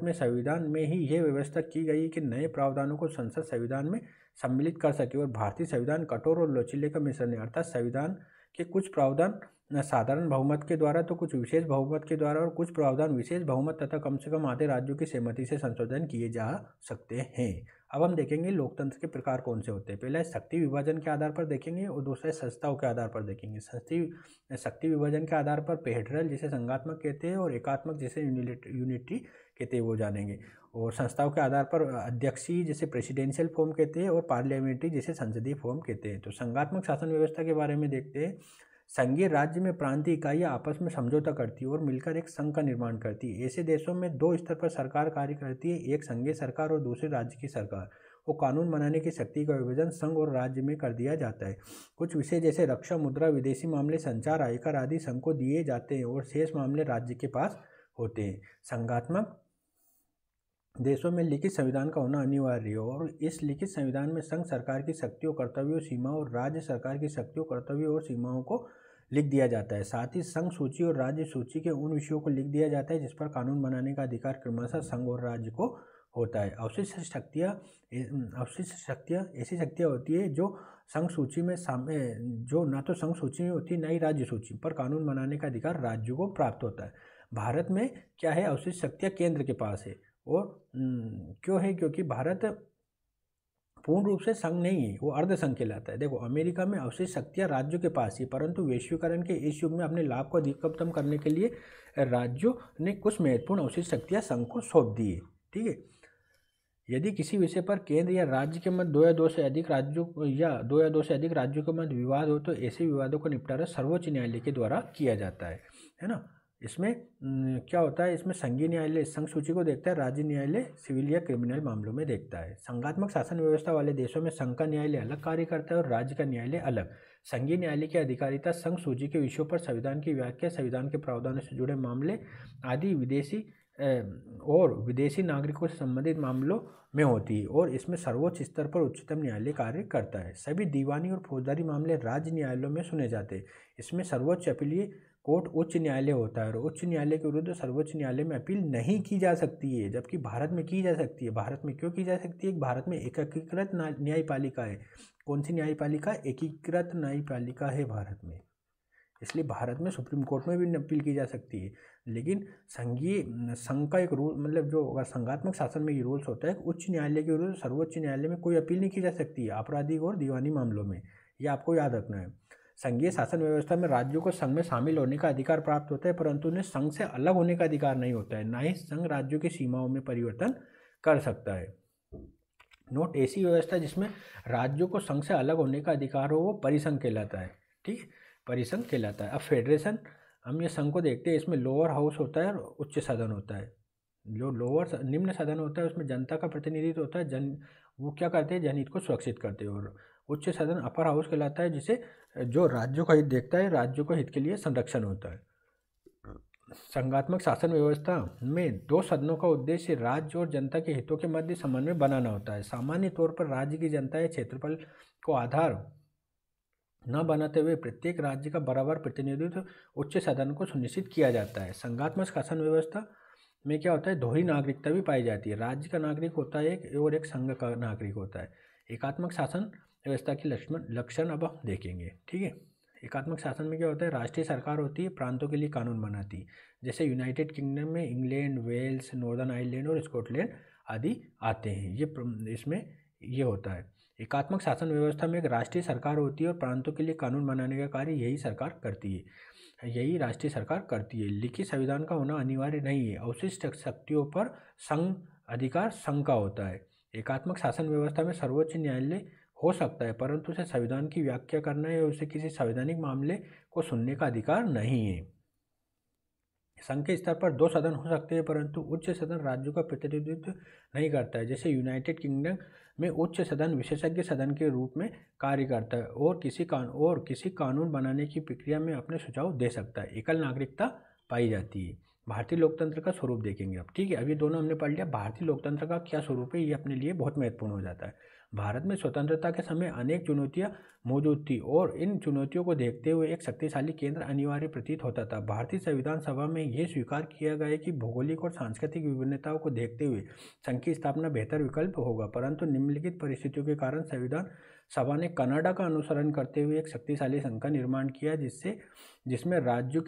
में संविधान में ही यह व्यवस्था की गई कि नए प्रावधानों को संसद संविधान में सम्मिलित कर सके, और भारतीय संविधान कठोर और लचीले का मिश्रण है, अर्थात संविधान के कुछ प्रावधान साधारण बहुमत के द्वारा तो कुछ विशेष बहुमत के द्वारा, और कुछ प्रावधान विशेष बहुमत तथा कम से कम आधे राज्यों की सहमति से संशोधन किए जा सकते हैं। अब हम देखेंगे लोकतंत्र के प्रकार कौन से होते हैं। पहला है शक्ति विभाजन के आधार पर देखेंगे और दूसरा है संस्थाओं के आधार पर देखेंगे। शक्ति विभाजन के आधार पर फेडरल जिसे संघात्मक कहते हैं और एकात्मक जिसे यूनिटरी कहते हैं वो जानेंगे, और संस्थाओं के आधार पर अध्यक्षीय जिसे प्रेसिडेंशियल फॉर्म कहते हैं और पार्लियामेंट्री जिसे संसदीय फॉर्म कहते हैं। तो संघात्मक शासन व्यवस्था के बारे में देखते हैं। संघीय राज्य में प्रांतीय इकाइयाँ आपस में समझौता करती है और मिलकर एक संघ का निर्माण करती है। ऐसे देशों में दो स्तर पर सरकार कार्य करती है, एक संघीय सरकार और दूसरी राज्य की सरकार। वो कानून बनाने की शक्ति का विभाजन संघ और राज्य में कर दिया जाता है। कुछ विषय जैसे रक्षा, मुद्रा, विदेशी मामले, संचार, आयकर आदि संघ को दिए जाते हैं और शेष मामले राज्य के पास होते हैं। संघात्मक देशों में लिखित संविधान का होना अनिवार्य है और इस लिखित संविधान में संघ सरकार की शक्तियों, कर्तव्यों, सीमाओं और राज्य सरकार की शक्तियों, कर्तव्यों और सीमाओं को लिख दिया जाता है। साथ ही संघ सूची और राज्य सूची के उन विषयों को लिख दिया जाता है जिस पर कानून बनाने का अधिकार क्रमशः संघ और राज्य को होता है। अवशिष्ट शक्तियाँ ऐसी शक्तियाँ होती है जो संघ सूची में जो ना तो संघ सूची में होती ना ही राज्य सूची पर कानून बनाने का अधिकार राज्यों को प्राप्त होता है। भारत में क्या है? अवशिष्ट शक्तियाँ केंद्र के पास है और क्यों है, क्योंकि भारत पूर्ण रूप से संघ नहीं है, वो अर्ध संघ कहलाता है। देखो, अमेरिका में अवशिष्ट शक्तियां राज्यों के पास ही, परंतु वैश्वीकरण के इस युग में अपने लाभ को अधिकतम करने के लिए राज्यों ने कुछ महत्वपूर्ण अवशिष्ट शक्तियां संघ को सौंप दी है। ठीक है, यदि किसी विषय पर केंद्र या राज्य के मध्य दो या दो से अधिक राज्यों के मध्य विवाद हो तो ऐसे विवादों का निपटारा सर्वोच्च न्यायालय के द्वारा किया जाता है ना। इसमें क्या होता है, इसमें संघीय न्यायालय संघ सूची को देखता है, राज्य न्यायालय सिविल या क्रिमिनल मामलों में देखता है। संघात्मक शासन व्यवस्था वाले देशों में संघ का न्यायालय अलग कार्य करता है और राज्य का न्यायालय अलग। संघीय न्यायालय की अधिकारिता संघ सूची के विषयों पर संविधान की व्याख्या, संविधान के प्रावधानों से जुड़े मामले आदि विदेशी नागरिकों से संबंधित मामलों में होती है और इसमें सर्वोच्च स्तर पर उच्चतम न्यायालय कार्य करता है। सभी दीवानी और फौजदारी मामले राज्य न्यायालयों में सुने जाते हैं। इसमें सर्वोच्च अपीलीय कोर्ट उच्च न्यायालय होता है और उच्च न्यायालय के विरुद्ध सर्वोच्च न्यायालय में अपील नहीं की जा सकती है, जबकि भारत में की जा सकती है। भारत में क्यों की जा सकती है? भारत में एकीकृत न्यायपालिका है। कौन सी न्यायपालिका? एकीकृत न्यायपालिका है भारत में, इसलिए भारत में सुप्रीम कोर्ट में भी अपील की जा सकती है। लेकिन संघ का एक रूल, मतलब जो अगर संघात्मक शासन में ये रूल्स होता है, उच्च न्यायालय के विरुद्ध सर्वोच्च न्यायालय में कोई अपील नहीं की जा सकती है आपराधिक और दीवानी मामलों में, ये आपको याद रखना है। संघीय शासन व्यवस्था में राज्यों को संघ में शामिल होने का अधिकार प्राप्त होता है, परंतु उन्हें संघ से अलग होने का अधिकार नहीं होता है। ना ही संघ राज्यों की सीमाओं में परिवर्तन कर सकता है। नोट, ऐसी व्यवस्था जिसमें राज्यों को संघ से अलग होने का अधिकार हो वो परिसंघ कहलाता है। ठीक है, परिसंघ कहलाता है। अब फेडरेशन, हम ये संघ को देखते हैं, इसमें लोअर हाउस होता है और उच्च सदन होता है। जो निम्न सदन होता है उसमें जनता का प्रतिनिधित्व होता है, वो क्या करते हैं, जनहित को सुरक्षित करते हैं। और उच्च सदन अपर हाउस कहलाता है, जिसे जो राज्यों का हित देखता है, राज्यों के हित के लिए संरक्षण होता है। संघात्मक शासन व्यवस्था में दो सदनों का उद्देश्य राज्य और जनता के हितों के मध्य समन्वय बनाना होता है। सामान्य तौर पर राज्य की जनता या क्षेत्रफल को आधार न बनाते हुए प्रत्येक राज्य का बराबर प्रतिनिधित्व उच्च सदन को सुनिश्चित किया जाता है। संघात्मक शासन व्यवस्था में क्या होता है, दोहरी नागरिकता भी पाई जाती है। राज्य का नागरिक होता है एक और एक संघ का नागरिक होता है। एकात्मक शासन व्यवस्था की लक्षण अब हम देखेंगे। ठीक है, एकात्मक शासन में क्या होता है, राष्ट्रीय सरकार होती है, प्रांतों के लिए कानून बनाती है। जैसे यूनाइटेड किंगडम में इंग्लैंड, वेल्स, नॉर्दर्न आयरलैंड और स्कॉटलैंड आदि आते हैं। इसमें ये होता है। एकात्मक शासन व्यवस्था में एक राष्ट्रीय सरकार होती है और प्रांतों के लिए कानून बनाने का कार्य यही सरकार करती है, यही राष्ट्रीय सरकार करती है। लिखित संविधान का होना अनिवार्य नहीं है। अवशिष्ट शक्तियों पर संघ अधिकार संघ का होता है। एकात्मक शासन व्यवस्था में सर्वोच्च न्यायालय हो सकता है, परंतु उसे संविधान की व्याख्या करना या उसे किसी संवैधानिक मामले को सुनने का अधिकार नहीं है। संघ के स्तर पर दो सदन हो सकते हैं, परंतु उच्च सदन राज्यों का प्रतिनिधित्व नहीं करता है। जैसे यूनाइटेड किंगडम में उच्च सदन विशेषज्ञ सदन के रूप में कार्य करता है और किसी कानून बनाने की प्रक्रिया में अपने सुझाव दे सकता है। एकल नागरिकता पाई जाती है। भारतीय लोकतंत्र का स्वरूप देखेंगे अब। ठीक है, अभी दोनों हमने पढ़ लिया। भारतीय लोकतंत्र का क्या स्वरूप है, ये अपने लिए बहुत महत्वपूर्ण हो जाता है। भारत में स्वतंत्रता के समय अनेक चुनौतियां मौजूद थी और इन चुनौतियों को देखते हुए एक शक्तिशाली केंद्र अनिवार्य प्रतीत होता था। भारतीय संविधान सभा में यह स्वीकार किया गया कि भौगोलिक और सांस्कृतिक विभिन्नताओं को देखते हुए संघ की स्थापना बेहतर विकल्प होगा, परंतु निम्नलिखित परिस्थितियों के कारण संविधान सभा ने कनाडा का अनुसरण करते हुए एक शक्तिशाली संघ का निर्माण किया, जिसमें राज्यों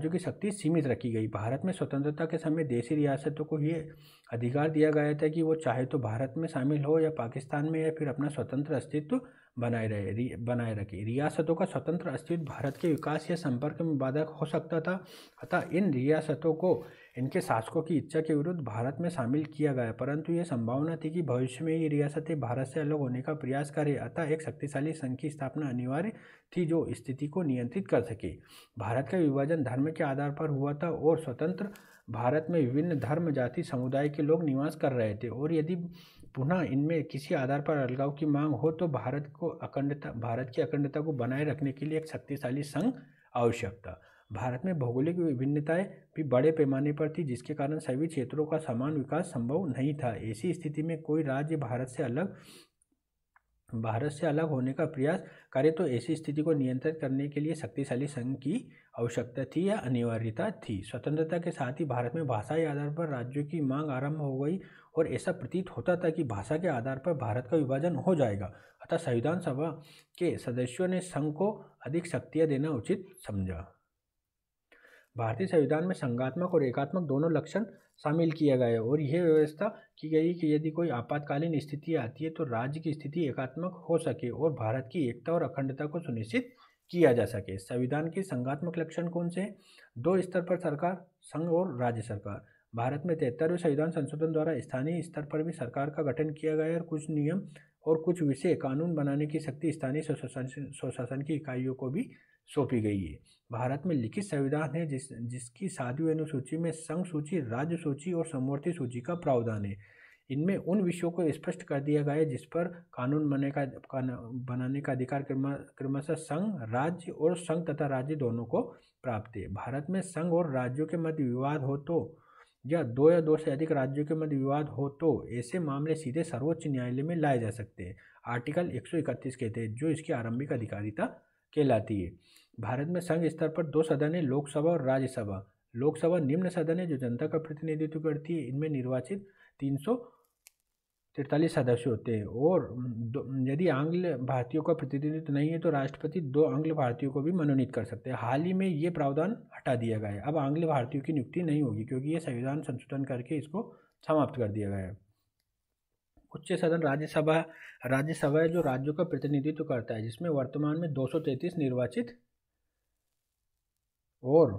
की शक्ति सीमित रखी गई। भारत में स्वतंत्रता के समय देशी रियासतों को ये अधिकार दिया गया था कि वो चाहे तो भारत में शामिल हो या पाकिस्तान में, या फिर अपना स्वतंत्र अस्तित्व बनाए रखे। रियासतों का स्वतंत्र अस्तित्व भारत के विकास या संपर्क में बाधक हो सकता था, अतः इन रियासतों को इनके शासकों की इच्छा के विरुद्ध भारत में शामिल किया गया, परंतु यह संभावना थी कि भविष्य में ये रियासतें भारत से अलग होने का प्रयास करें, अतः एक शक्तिशाली संघ की स्थापना अनिवार्य थी जो स्थिति को नियंत्रित कर सके। भारत का विभाजन धर्म के आधार पर हुआ था और स्वतंत्र भारत में विभिन्न धर्म, जाति, समुदाय के लोग निवास कर रहे थे, और यदि पुनः इनमें किसी आधार पर अलगाव की मांग हो तो भारत की अखंडता को बनाए रखने के लिए एक शक्तिशाली संघ आवश्यक था। भारत में भौगोलिक विभिन्नताएं भी बड़े पैमाने पर थी, जिसके कारण सभी क्षेत्रों का समान विकास संभव नहीं था। ऐसी स्थिति में कोई राज्य भारत से अलग होने का प्रयास करे तो ऐसी स्थिति को नियंत्रित करने के लिए शक्तिशाली संघ की आवश्यकता थी या अनिवार्यता थी। स्वतंत्रता के साथ ही भारत में भाषाई आधार पर राज्यों की मांग आरंभ हो गई और ऐसा प्रतीत होता था कि भाषा के आधार पर भारत का विभाजन हो जाएगा, अतः संविधान सभा के सदस्यों ने संघ को अधिक शक्तियां देना उचित समझा। भारतीय संविधान में संघात्मक और एकात्मक दोनों लक्षण शामिल किया गया है और यह व्यवस्था की गई कि यदि कोई आपातकालीन स्थिति आती है तो राज्य की स्थिति एकात्मक हो सके और भारत की एकता और अखंडता को सुनिश्चित किया जा सके। संविधान के संघात्मक लक्षण कौन से हैं? 2 स्तर पर सरकार, संघ और राज्य सरकार। भारत में 73वें संविधान संशोधन द्वारा स्थानीय स्तर पर भी सरकार का गठन किया गया है और कुछ नियम और कुछ विषय कानून बनाने की शक्ति स्थानीय स्वशासन की इकाइयों को भी सौंपी गई है। भारत में लिखित संविधान है जिसकी 7वीं अनुसूची में संघ सूची, राज्य सूची और समवर्ती सूची का प्रावधान है। इनमें उन विषयों को स्पष्ट कर दिया गया है जिस पर कानून बनाने का अधिकार क्रमशः संघ, राज्य और संघ तथा राज्य दोनों को प्राप्त है। भारत में संघ और राज्यों के मध्य विवाद हो तो या 2 से अधिक राज्यों के मध्य विवाद हो तो ऐसे मामले सीधे सर्वोच्च न्यायालय में लाए जा सकते हैं। आर्टिकल 131 के तहत जो इसकी आरंभिक अधिकारिता कहलाती है। भारत में संघ स्तर पर 2 सदन है, लोकसभा और राज्यसभा। लोकसभा निम्न सदन है जो जनता का प्रतिनिधित्व करती है। इनमें निर्वाचित 343 सदस्य होते हैं और यदि आंग्ल भारतीयों का प्रतिनिधित्व नहीं है तो राष्ट्रपति 2 आंग्ल भारतीयों को भी मनोनीत कर सकते हैं। हाल ही में ये प्रावधान हटा दिया गया है। अब आंग्ल भारतीयों की नियुक्ति नहीं होगी क्योंकि ये संविधान संशोधन करके इसको समाप्त कर दिया गया है। उच्च सदन राज्यसभा है जो राज्यों का प्रतिनिधित्व करता है, जिसमें वर्तमान में 233 निर्वाचित और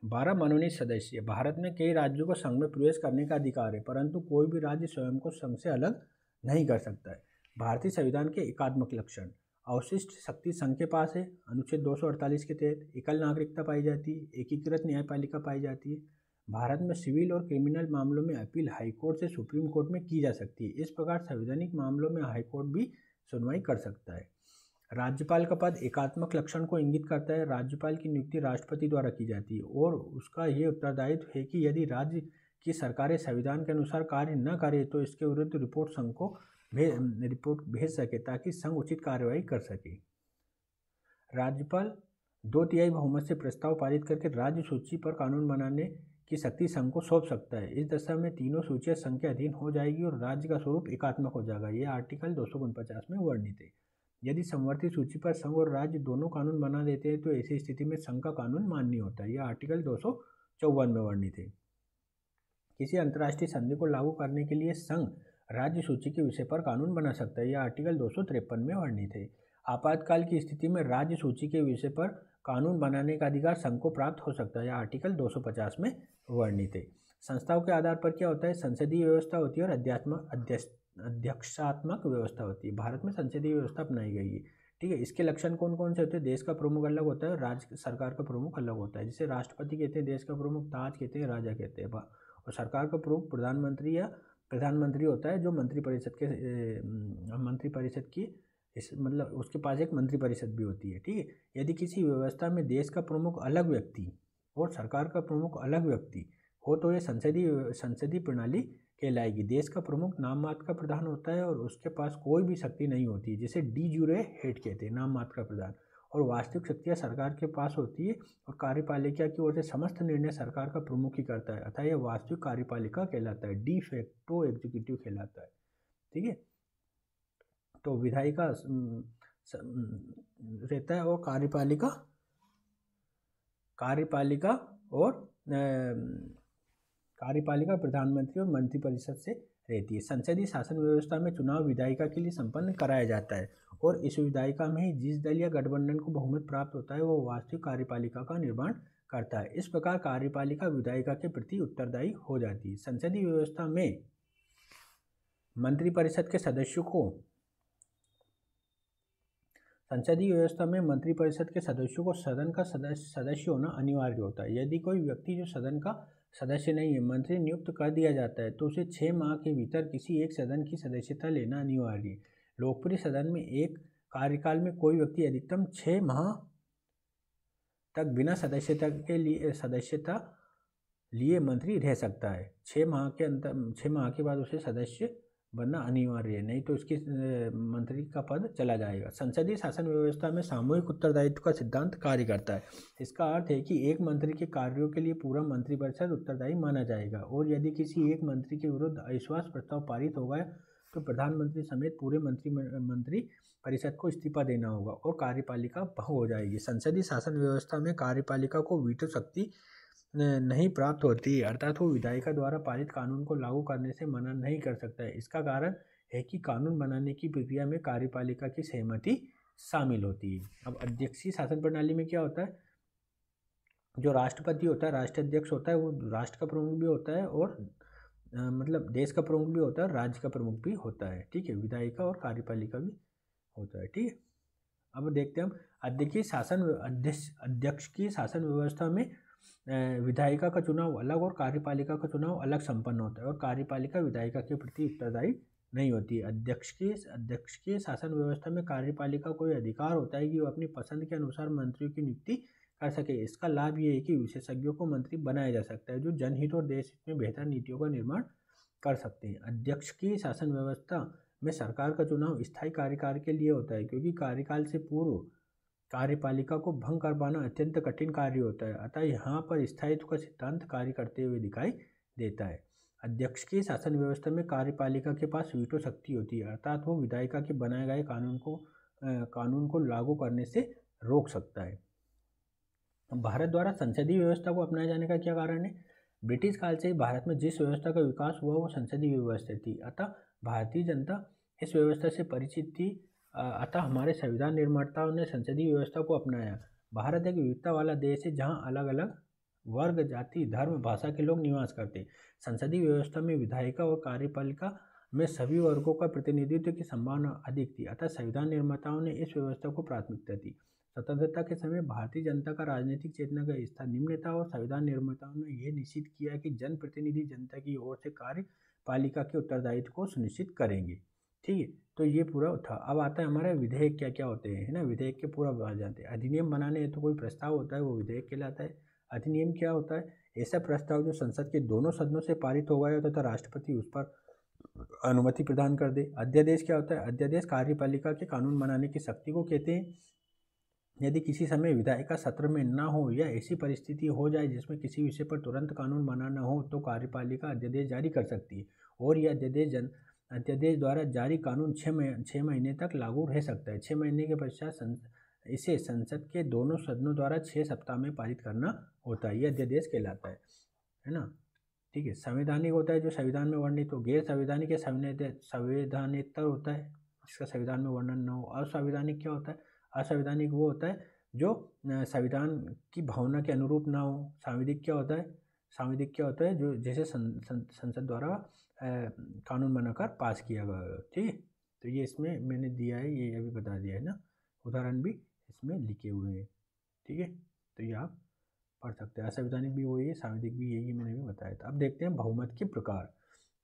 12 मनोनीत सदस्य। भारत में कई राज्यों को संघ में प्रवेश करने का अधिकार है, परंतु कोई भी राज्य स्वयं को संघ से अलग नहीं कर सकता है। भारतीय संविधान के एकात्मक लक्षण। अवशिष्ट शक्ति संघ के पास है। अनुच्छेद 248 के तहत एकल नागरिकता पाई जाती है, एकीकृत न्यायपालिका पाई जाती है। भारत में सिविल और क्रिमिनल मामलों में अपील हाईकोर्ट से सुप्रीम कोर्ट में की जा सकती है। इस प्रकार संवैधानिक मामलों में हाईकोर्ट भी सुनवाई कर सकता है। राज्यपाल का पद एकात्मक लक्षण को इंगित करता है। राज्यपाल की नियुक्ति राष्ट्रपति द्वारा की जाती है और उसका ये उत्तरदायित्व है कि यदि राज्य की सरकारें संविधान के अनुसार कार्य न करे तो इसके विरुद्ध रिपोर्ट संघ को रिपोर्ट भेज सके ताकि संघ उचित कार्रवाई कर सके। राज्यपाल 2/3 बहुमत से प्रस्ताव पारित करके राज्य सूची पर कानून बनाने की शक्ति संघ को सौंप सकता है। इस दशा में तीनों सूचियां संघ के अधीन हो जाएगी और राज्य का स्वरूप एकात्मक हो जाएगा। यह आर्टिकल 249 में वर्णित है। यदि समवर्ती सूची पर संघ और राज्य दोनों कानून बना देते हैं तो ऐसी स्थिति में संघ का कानून मान्य होता है। यह आर्टिकल 254 में वर्णित है। किसी अंतर्राष्ट्रीय संधि को लागू करने के लिए संघ राज्य सूची के विषय पर कानून बना सकता है। यह आर्टिकल 253 में वर्णित है। आपातकाल की स्थिति में राज्य सूची के विषय पर कानून बनाने का अधिकार संघ को प्राप्त हो सकता है। यह आर्टिकल 250 में वर्णित है। संस्थाओं के आधार पर क्या होता है? संसदीय व्यवस्था होती है और अध्यक्षात्मक व्यवस्था होती है। भारत में संसदीय व्यवस्था अपनाई गई है। ठीक है। इसके लक्षण कौन कौन से होते हैं? देश का प्रमुख अलग होता है, राज्य सरकार का प्रमुख अलग होता है। जिसे राष्ट्रपति कहते हैं, देश का प्रमुख ताज कहते हैं, राजा कहते हैं। और सरकार का प्रमुख प्रधानमंत्री या प्रधानमंत्री होता है जो मंत्रिपरिषद की मतलब उसके पास एक मंत्रिपरिषद भी होती है। ठीक है। यदि किसी व्यवस्था में देश का प्रमुख अलग व्यक्ति और सरकार का प्रमुख अलग व्यक्ति हो तो यह संसदीय प्रणाली कहलाएगी। देश का प्रमुख नाम मात्र का प्रधान होता है और उसके पास कोई भी शक्ति नहीं होती, जिसे डी यूरे हेड कहते हैं, नाम मात्र का प्रधान। और वास्तविक शक्तियाँ सरकार के पास होती है और कार्यपालिका की ओर से समस्त निर्णय सरकार का प्रमुख ही करता है, अतः यह वास्तविक कार्यपालिका कहलाता है, डी फैक्टो एग्जीक्यूटिव कहलाता है। ठीक है। तो विधायिका रहता है और कार्यपालिका प्रधानमंत्री और मंत्रिपरिषद से रहती है। संसदीय शासन व्यवस्था में चुनाव विधायिका के लिए संपन्न कराया जाता है और इस विधायिका में ही जिस दल या गठबंधन को बहुमत प्राप्त होता है वो वास्तविक कार्यपालिका का निर्माण करता है। इस प्रकार कार्यपालिका विधायिका के प्रति उत्तरदायी हो जाती है। संसदीय व्यवस्था में मंत्रिपरिषद के सदस्यों को सदन का सदस्य होना अनिवार्य होता है। यदि कोई व्यक्ति जो सदन का सदस्य नहीं है मंत्री नियुक्त कर दिया जाता है तो उसे 6 माह के भीतर किसी एक सदन की सदस्यता लेना अनिवार्य है। लोकप्रिय सदन में एक कार्यकाल में कोई व्यक्ति अधिकतम 6 माह तक बिना सदस्यता लिए मंत्री रह सकता है। 6 माह के बाद उसे सदस्य बनना अनिवार्य है, नहीं तो इसकी मंत्री का पद चला जाएगा। संसदीय शासन व्यवस्था में सामूहिक उत्तरदायित्व का सिद्धांत कार्य करता है। इसका अर्थ है कि एक मंत्री के कार्यों के लिए पूरा मंत्रिपरिषद उत्तरदायी माना जाएगा और यदि किसी एक मंत्री के विरुद्ध अविश्वास प्रस्ताव पारित हो गया तो प्रधानमंत्री समेत पूरे मंत्री परिषद को इस्तीफा देना होगा और कार्यपालिका भंग हो जाएगी। संसदीय शासन व्यवस्था में कार्यपालिका को वीटो शक्ति नहीं प्राप्त होती, अर्थात वो विधायिका द्वारा पारित कानून को लागू करने से मना नहीं कर सकता है। इसका कारण है कि कानून बनाने की प्रक्रिया में कार्यपालिका की सहमति शामिल होती है। अब अध्यक्षीय शासन प्रणाली में क्या होता है, जो राष्ट्रपति होता है, राष्ट्राध्यक्ष होता है, वो राष्ट्र का प्रमुख भी होता है और मतलब देश का प्रमुख भी होता है और राज्य का प्रमुख भी होता है। ठीक है, विधायिका और कार्यपालिका भी होता है। ठीक है, अब देखते हैं हम अध्यक्ष की शासन व्यवस्था में विधायिका का चुनाव अलग और कार्यपालिका का चुनाव अलग संपन्न होता है और कार्यपालिका विधायिका के प्रति उत्तरदायी नहीं होती। अध्यक्ष की शासन व्यवस्था में कार्यपालिका को यह अधिकार होता है कि वो अपनी पसंद के अनुसार मंत्रियों की नियुक्ति कर सके। इसका लाभ ये है कि विशेषज्ञों को मंत्री बनाया जा सकता है जो जनहित और देश हित में बेहतर नीतियों का निर्माण कर सकते हैं। अध्यक्ष की शासन व्यवस्था में सरकार का चुनाव स्थायी कार्यकाल के लिए होता है, क्योंकि कार्यकाल से पूर्व कार्यपालिका को भंग कर पाना अत्यंत कठिन कार्य होता है। अतः यहाँ पर स्थायित्व का सिद्धांत कार्य करते हुए दिखाई देता है। अध्यक्ष की शासन व्यवस्था में कार्यपालिका के पास वीटो शक्ति होती है, अर्थात वो विधायिका के बनाए गए कानून को लागू करने से रोक सकता है। भारत द्वारा संसदीय व्यवस्था को अपनाए जाने का क्या कारण है? ब्रिटिश काल से भारत में जिस व्यवस्था का विकास हुआ वो संसदीय व्यवस्था थी, अतः भारतीय जनता इस व्यवस्था से परिचित थी। अतः हमारे संविधान निर्माताओं ने संसदीय व्यवस्था को अपनाया। भारत एक विविधता वाला देश है जहाँ अलग अलग वर्ग, जाति, धर्म, भाषा के लोग निवास करते। संसदीय व्यवस्था में विधायिका और कार्यपालिका में सभी वर्गों का प्रतिनिधित्व की संभावना अधिक थी, अतः संविधान निर्माताओं ने इस व्यवस्था को प्राथमिकता दी। स्वतंत्रता के समय भारतीय जनता का राजनीतिक चेतना का स्तर निम्न था और संविधान निर्माताओं ने यह निश्चित किया कि जनप्रतिनिधि जनता की ओर से कार्यपालिका के उत्तरदायित्व को सुनिश्चित करेंगे। ठीक है, तो ये पूरा था। अब आता है हमारे विधेयक क्या क्या होते हैं, है ना। विधेयक के पूरा आ जाते हैं। अधिनियम बनाने हेतु तो कोई प्रस्ताव होता है वो विधेयक कहलाता है। अधिनियम क्या होता है? ऐसा प्रस्ताव जो संसद के दोनों सदनों से पारित हो गया तथा राष्ट्रपति उस पर अनुमति प्रदान कर दे। अध्यादेश क्या होता है? अध्यादेश कार्यपालिका के कानून बनाने की शक्ति को कहते हैं। यदि किसी समय विधायिका सत्र में न हो या ऐसी परिस्थिति हो जाए जिसमें किसी विषय पर तुरंत कानून बनाना हो तो कार्यपालिका अध्यादेश जारी कर सकती है और यह अध्यादेश द्वारा जारी कानून 6 महीने तक लागू रह सकता है। 6 महीने के पश्चात इसे संसद के दोनों सदनों द्वारा 6 सप्ताह में पारित करना होता है। यह अध्यादेश कहलाता है ना। ठीक है, संवैधानिक होता है जो संविधान में वर्णित हो। गैर संवैधानिक या संवैधानिकतर होता है जिसका संविधान में वर्णन न हो। असंवैधानिक क्या होता है? असंवैधानिक वो होता है जो संविधान की भावना के अनुरूप ना हो। सांविधिक क्या होता है? सांविधिक क्या होता है? जो जैसे संसद द्वारा कानून बनाकर पास किया गया। ठीक है, तो ये इसमें मैंने दिया है, ये अभी बता दिया है ना। उदाहरण भी इसमें लिखे हुए हैं। ठीक है, तो ये आप पढ़ सकते हैं। असंवैधानिक भी वही है, सांविधिक भी यही मैंने भी बताया था। अब देखते हैं बहुमत के प्रकार।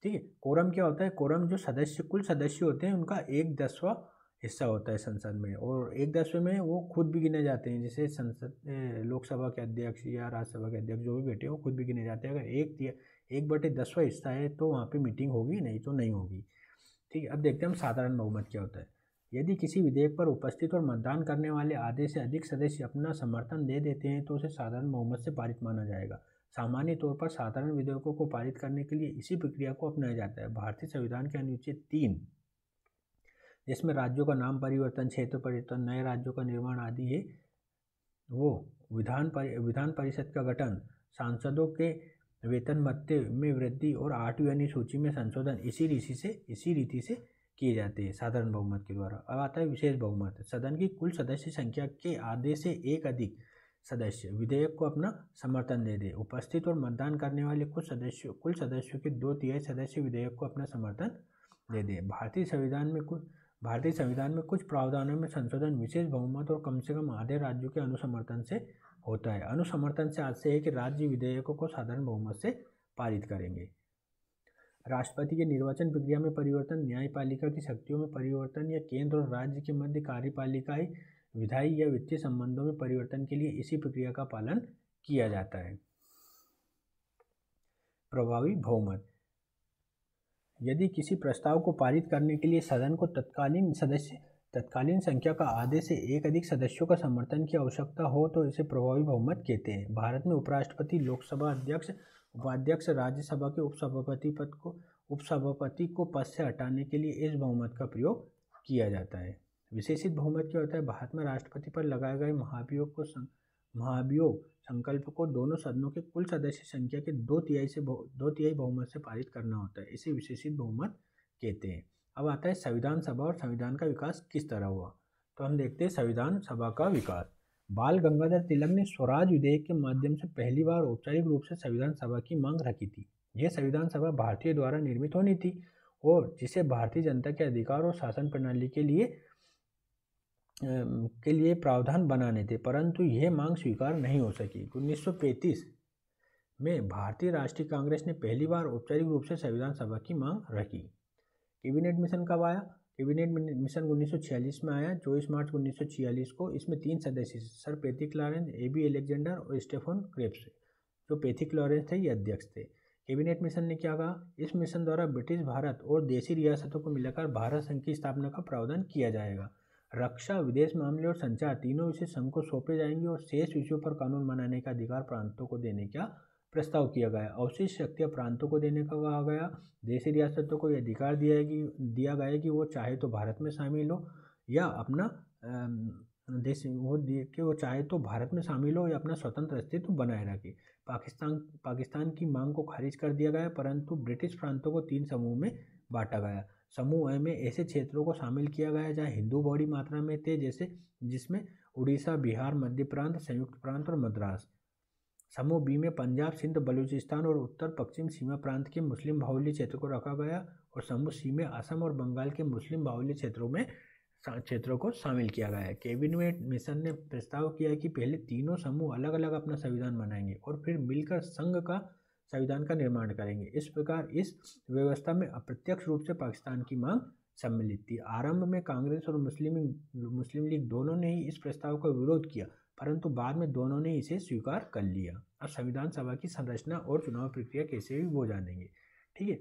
ठीक है, कोरम क्या होता है? कोरम जो कुल सदस्य होते हैं उनका 1/10वां हिस्सा होता है संसद में, और 1/10वें में वो खुद भी गिने जाते हैं। जैसे संसद लोकसभा के अध्यक्ष या राज्यसभा के अध्यक्ष जो भी बैठे हो खुद भी गिने जाते हैं। अगर 1/10वां हिस्सा है तो वहाँ पे मीटिंग होगी, नहीं तो नहीं होगी। ठीक है, अब देखते हैं हम साधारण बहुमत क्या होता है। यदि किसी विधेयक पर उपस्थित और मतदान करने वाले आधे से अधिक सदस्य अपना समर्थन दे देते हैं तो उसे साधारण बहुमत से पारित माना जाएगा। सामान्य तौर पर साधारण विधेयकों को पारित करने के लिए इसी प्रक्रिया को अपनाया जाता है। भारतीय संविधान के अनुच्छेद 3 जिसमें राज्यों का नाम परिवर्तन, क्षेत्र परिवर्तन, नए राज्यों का निर्माण आदि है, वो विधान परिषद का गठन, सांसदों के वेतन भत्ते में वृद्धि और 8वीं अनुसूची में संशोधन इसी रीति से किए जाते हैं साधारण बहुमत के द्वारा। अब आता है विशेष बहुमत। सदन की कुल सदस्य संख्या के आधे से एक अधिक सदस्य विधेयक को अपना समर्थन दे दे। उपस्थित और मतदान करने वाले कुल सदस्यों के 2/3 सदस्य विधेयक को अपना समर्थन दे दे। भारतीय संविधान में कुछ प्रावधानों में संशोधन विशेष बहुमत और कम से कम आधे राज्यों के अनुसमर्थन से होता है। अनुसमर्थन से अर्थ है कि राज्य विधेयकों को साधारण बहुमत से पारित करेंगे। राष्ट्रपति के निर्वाचन प्रक्रिया में परिवर्तन, न्यायपालिका की शक्तियों में परिवर्तन या केंद्र और राज्य के मध्य कार्यपालिकाई, विधायी या वित्तीय संबंधों में परिवर्तन के लिए इसी प्रक्रिया का पालन किया जाता है। प्रभावी बहुमत। यदि किसी प्रस्ताव को पारित करने के लिए सदन को तत्कालीन संख्या का आधे से एक अधिक सदस्यों का समर्थन की आवश्यकता हो तो इसे प्रभावी बहुमत कहते हैं। भारत में उपराष्ट्रपति, लोकसभा अध्यक्ष, उपाध्यक्ष, राज्यसभा के उपसभापति को पद से हटाने के लिए इस बहुमत का प्रयोग किया जाता है। विशेषित बहुमत क्या होता है? भारत में राष्ट्रपति पर लगाए गए महाभियोग को महाभियोग संकल्प को दोनों सदनों के कुल सदस्य संख्या के 2/3 बहुमत से पारित करना होता है। इसे विशेषित बहुमत कहते हैं। अब आता है संविधान सभा और संविधान का विकास किस तरह हुआ। तो हम देखते हैं संविधान सभा का विकास। बाल गंगाधर तिलक ने स्वराज विधेयक के माध्यम से पहली बार औपचारिक रूप से संविधान सभा की मांग रखी थी। यह संविधान सभा भारतीय द्वारा निर्मित होनी थी और जिसे भारतीय जनता के अधिकार और शासन प्रणाली के लिए प्रावधान बनाने थे, परंतु यह मांग स्वीकार नहीं हो सकी। 1935 में भारतीय राष्ट्रीय कांग्रेस ने पहली बार औपचारिक रूप से संविधान सभा की मांग रखी। कैबिनेट मिशन कब आया? कैबिनेट मिशन 1946 में आया, 24 मार्च 1946 को। इसमें 3 सदस्य sir Pethick Lawrence, AB Alexander और स्टेफन क्रेप्स। जो पैथिक लॉरेंस थे ये अध्यक्ष थे। कैबिनेट मिशन ने क्या कहा? इस मिशन द्वारा ब्रिटिश भारत और देशी रियासतों को मिलाकर भारत संघ की स्थापना का प्रावधान किया जाएगा। रक्षा, विदेश मामले और संचार तीनों विषय संघ को सौंपे जाएंगे और शेष विषयों पर कानून बनाने का अधिकार प्रांतों को देने का प्रस्ताव किया गया। अवशिष्ट शक्तियाँ प्रांतों को देने का कहा गया। देशी रियासतों को यह अधिकार दिया गया कि वो चाहे तो भारत में शामिल हो या अपना चाहे तो भारत में शामिल हो या अपना स्वतंत्र अस्तित्व बनाए रखे। पाकिस्तान की मांग को खारिज कर दिया गया, परंतु ब्रिटिश प्रांतों को 3 समूह में बांटा गया। समूह ए में ऐसे क्षेत्रों को शामिल किया गया जहाँ हिंदू बड़ी मात्रा में थे, जिसमें उड़ीसा, बिहार, मध्य प्रांत, संयुक्त प्रांत और मद्रास। समूह बी में पंजाब, सिंध, बलूचिस्तान और उत्तर पश्चिम सीमा प्रांत के मुस्लिम बाहुल्य क्षेत्र को रखा गया और समूह सी में असम और बंगाल के मुस्लिम बाहुल्य क्षेत्रों को शामिल किया गया है। कैबिनेट मिशन ने प्रस्ताव किया कि पहले तीनों समूह अलग अलग अपना संविधान बनाएंगे और फिर मिलकर संघ का संविधान का निर्माण करेंगे। इस प्रकार इस व्यवस्था में अप्रत्यक्ष रूप से पाकिस्तान की मांग सम्मिलित थी। आरंभ में कांग्रेस और मुस्लिम लीग दोनों ने ही इस प्रस्ताव का विरोध किया, परंतु बाद में दोनों ने इसे स्वीकार कर लिया। अब संविधान सभा की संरचना और चुनाव प्रक्रिया कैसे हुई वो जानेंगे। ठीक है,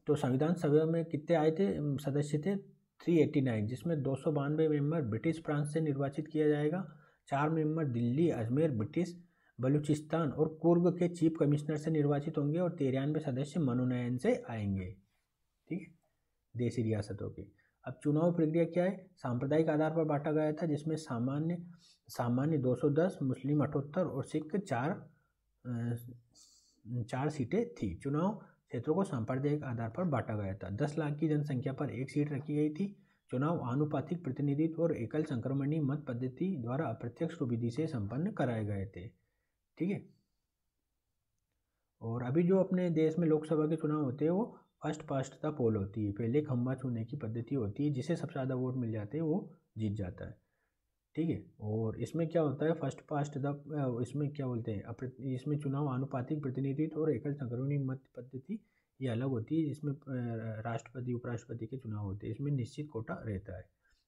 तो संविधान सभा में कितने आए थे सदस्य थे? 389, जिसमें 292 मेंबर ब्रिटिश प्रांत से निर्वाचित किया जाएगा। 4 मेंबर दिल्ली, अजमेर, ब्रिटिश बलूचिस्तान और कुर्ग के चीफ कमिश्नर से निर्वाचित होंगे और 93 सदस्य मनोनयन से आएंगे। ठीक है, देशी रियासतों के। अब चुनाव प्रक्रिया क्या है? सांप्रदायिक आधार पर बांटा गया था, जिसमें सामान्य 210, मुस्लिम 78 और सिख 4 सीटें थी। चुनाव क्षेत्रों को सांप्रदायिक आधार पर बांटा गया था। 10 लाख की जनसंख्या पर 1 सीट रखी गई थी। चुनाव आनुपातिक प्रतिनिधित्व और एकल संक्रमणीय मत पद्धति द्वारा अप्रत्यक्ष विधि से संपन्न कराए गए थे। ठीक है, और अभी जो अपने देश में लोकसभा के चुनाव होते हैं वो फर्स्ट पास्ट द पोल होती है। पहले खंबा छूने की पद्धति होती है, जिसे सबसे ज़्यादा वोट मिल जाते हैं वो जीत जाता है। ठीक है, और इसमें क्या होता है? फर्स्ट पास्ट द इसमें क्या बोलते हैं? इसमें चुनाव आनुपातिक प्रतिनिधित्व और एकल संक्रमणीय मत पद्धति ये अलग होती है, जिसमें राष्ट्रपति उपराष्ट्रपति के चुनाव होते हैं। इसमें निश्चित कोटा रहता है।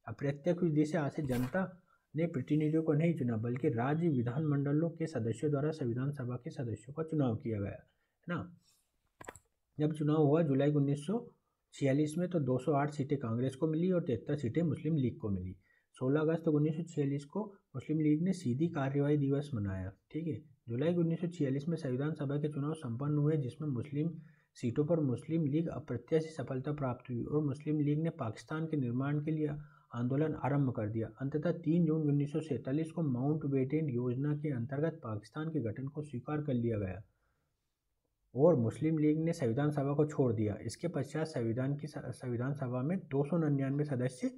अप्रत्यक्ष विधि से आज से जनता ने प्रतिनिधियों को नहीं चुना, बल्कि राज्य विधानमंडलों के सदस्यों द्वारा संविधान सभा के सदस्यों का चुनाव किया गया है ना। जब चुनाव हुआ जुलाई 1946 में, तो 208 सीटें कांग्रेस को मिली और 73 सीटें मुस्लिम लीग को मिली। 16 अगस्त 1946 को मुस्लिम लीग ने सीधी कार्यवाही दिवस मनाया। ठीक है, जुलाई 1946 में संविधान सभा के चुनाव संपन्न हुए, जिसमें मुस्लिम सीटों पर मुस्लिम लीग अप्रत्याशित सफलता प्राप्त हुई और मुस्लिम लीग ने पाकिस्तान के निर्माण के लिए आंदोलन आरंभ कर दिया। अंततः 3 जून 1947 को माउंटबेटन योजना के अंतर्गत पाकिस्तान के गठन को स्वीकार कर लिया गया और मुस्लिम लीग ने संविधान सभा को छोड़ दिया। इसके पश्चात संविधान सभा में 299 सदस्य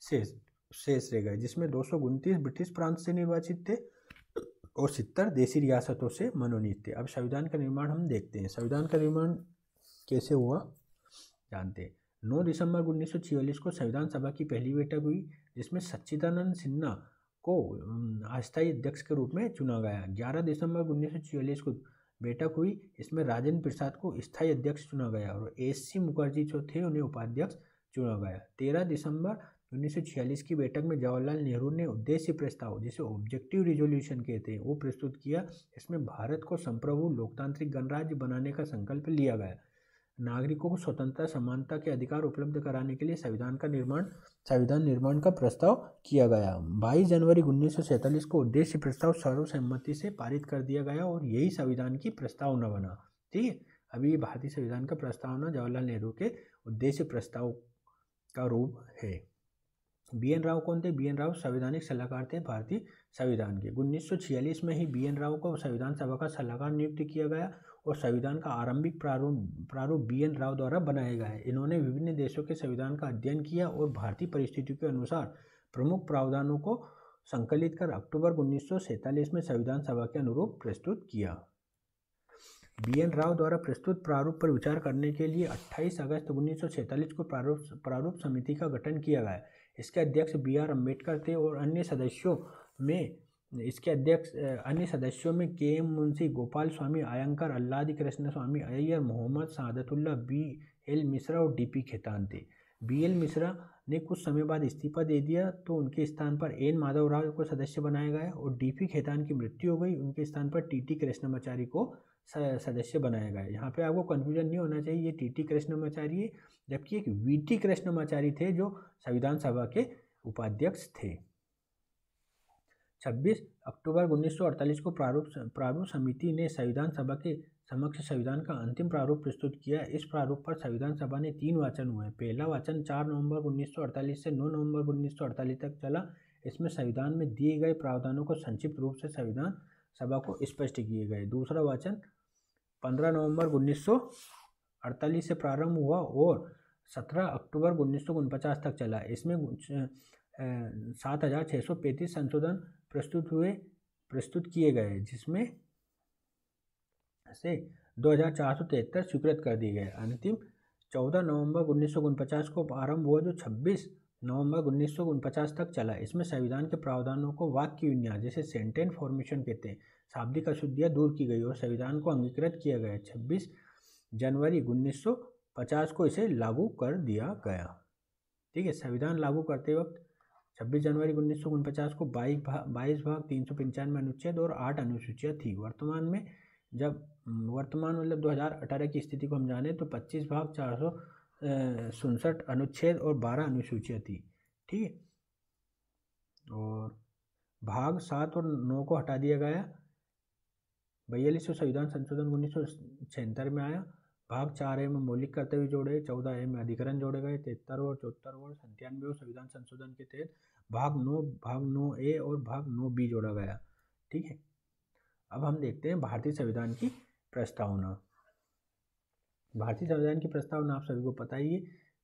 शेष रह गए, जिसमें 229 ब्रिटिश प्रांत से निर्वाचित थे और 70 देशी रियासतों से मनोनीत थे। अब संविधान का निर्माण हम देखते हैं। संविधान का निर्माण कैसे हुआ जानते हैं। 9 दिसंबर 1946 को संविधान सभा की पहली बैठक हुई, जिसमें सच्चिदानंद सिन्हा को अस्थायी अध्यक्ष के रूप में चुना गया। 11 दिसंबर 1946 को बैठक हुई, इसमें राजेंद्र प्रसाद को स्थायी अध्यक्ष चुना गया और AC मुखर्जी जो थे उन्हें उपाध्यक्ष चुना गया। 13 दिसंबर 1946 की बैठक में जवाहरलाल नेहरू ने उद्देश्य प्रस्ताव, जिसे ऑब्जेक्टिव रिजोल्यूशन कहते हैं, वो प्रस्तुत किया। इसमें भारत को संप्रभु लोकतांत्रिक गणराज्य बनाने का संकल्प लिया गया। नागरिकों को स्वतंत्रता, समानता के अधिकार उपलब्ध कराने के लिए संविधान निर्माण का प्रस्ताव किया गया। 22 जनवरी 1947 को उद्देश्य प्रस्ताव सर्वसम्मति से पारित कर दिया गया और यही संविधान की प्रस्तावना बना। ठीक है, अभी भारतीय संविधान का प्रस्तावना जवाहरलाल नेहरू के उद्देश्य प्रस्ताव का रूप है। BN राव कौन थे? BN राव संवैधानिक सलाहकार थे भारतीय संविधान के। 1946 में ही BN राव को संविधान सभा का सलाहकार नियुक्त किया गया और संविधान का आरंभिक प्रारूप BN राव द्वारा बनाया गया है। इन्होंने विभिन्न देशों के संविधान का अध्ययन किया और भारतीय परिस्थितियों के अनुसार प्रमुख प्रावधानों को संकलित कर अक्टूबर 1947 में संविधान सभा के अनुरूप प्रस्तुत किया। BN राव द्वारा प्रस्तुत प्रारूप पर विचार करने के लिए 28 अगस्त 1947 को प्रारूप समिति का गठन किया गया। इसके अध्यक्ष BR अम्बेडकर थे और अन्य सदस्यों में KM मुंशी, गोपाल स्वामी अयंगर, अल्लादी कृष्ण स्वामी अय्यर, मोहम्मद सादतुल्लाह, BL मिश्रा और DP खेतान थे। BL मिश्रा ने कुछ समय बाद इस्तीफा दे दिया तो उनके स्थान पर N माधव राव को सदस्य बनाया गया और DP खेतान की मृत्यु हो गई। उनके स्थान पर TT कृष्णमाचारी को सदस्य बनाया गया। यहाँ पे आपको कन्फ्यूजन नहीं होना चाहिए, ये TT कृष्णमाचारी है, जबकि एक VT कृष्णमाचारी थे जो संविधान सभा के उपाध्यक्ष थे। 26 अक्टूबर 1948 को प्रारूप समिति ने संविधान सभा के समक्ष संविधान का अंतिम प्रारूप प्रस्तुत किया। इस प्रारूप पर संविधान सभा ने 3 वाचन हुए। पहला वाचन 4 नवंबर 1948 से 9 नवंबर 1948 तक चला। इसमें संविधान में दिए गए प्रावधानों को संक्षिप्त रूप से संविधान सभा को स्पष्ट किए गए। दूसरा वाचन 15 नवंबर 1948 से प्रारंभ हुआ और 17 अक्टूबर 1949 तक चला। इसमें 7635 संशोधन प्रस्तुत किए गए, जिसमें से 2473 स्वीकृत कर दिए गए। अंतिम 14 नवंबर 1949 को आरंभ हुआ जो 26 नवंबर 1949 तक चला। इसमें संविधान के प्रावधानों को वाक्य विन्यास, जैसे सेंटेंस फॉर्मेशन कहते हैं, शाब्दिक अशुद्धियाँ दूर की गई और संविधान को अंगीकृत किया गया। 26 जनवरी 1950 को इसे लागू कर दिया गया। ठीक है, संविधान लागू करते वक्त 26 जनवरी 1949 को 22 भाग 395 अनुच्छेद और 8 अनुसूचियाँ थी। वर्तमान मतलब 2018 की स्थिति को हम जाने तो 25 भाग 467 अनुच्छेद और 12 अनुसूचियाँ थी। ठीक है, और भाग 7 और 9 को हटा दिया गया। 42वें संविधान संशोधन 1976 में आया। भाग 4A में मौलिक कर्तव्य जोड़े, 14A में अधिकरण जोड़े गए, 73 और 74 और 97वें संविधान संशोधन के तहत भाग 9A और भाग 9B जोड़ा गया। ठीक है, अब हम देखते हैं भारतीय संविधान की प्रस्तावना। भारतीय संविधान की प्रस्तावना आप सभी को पता ही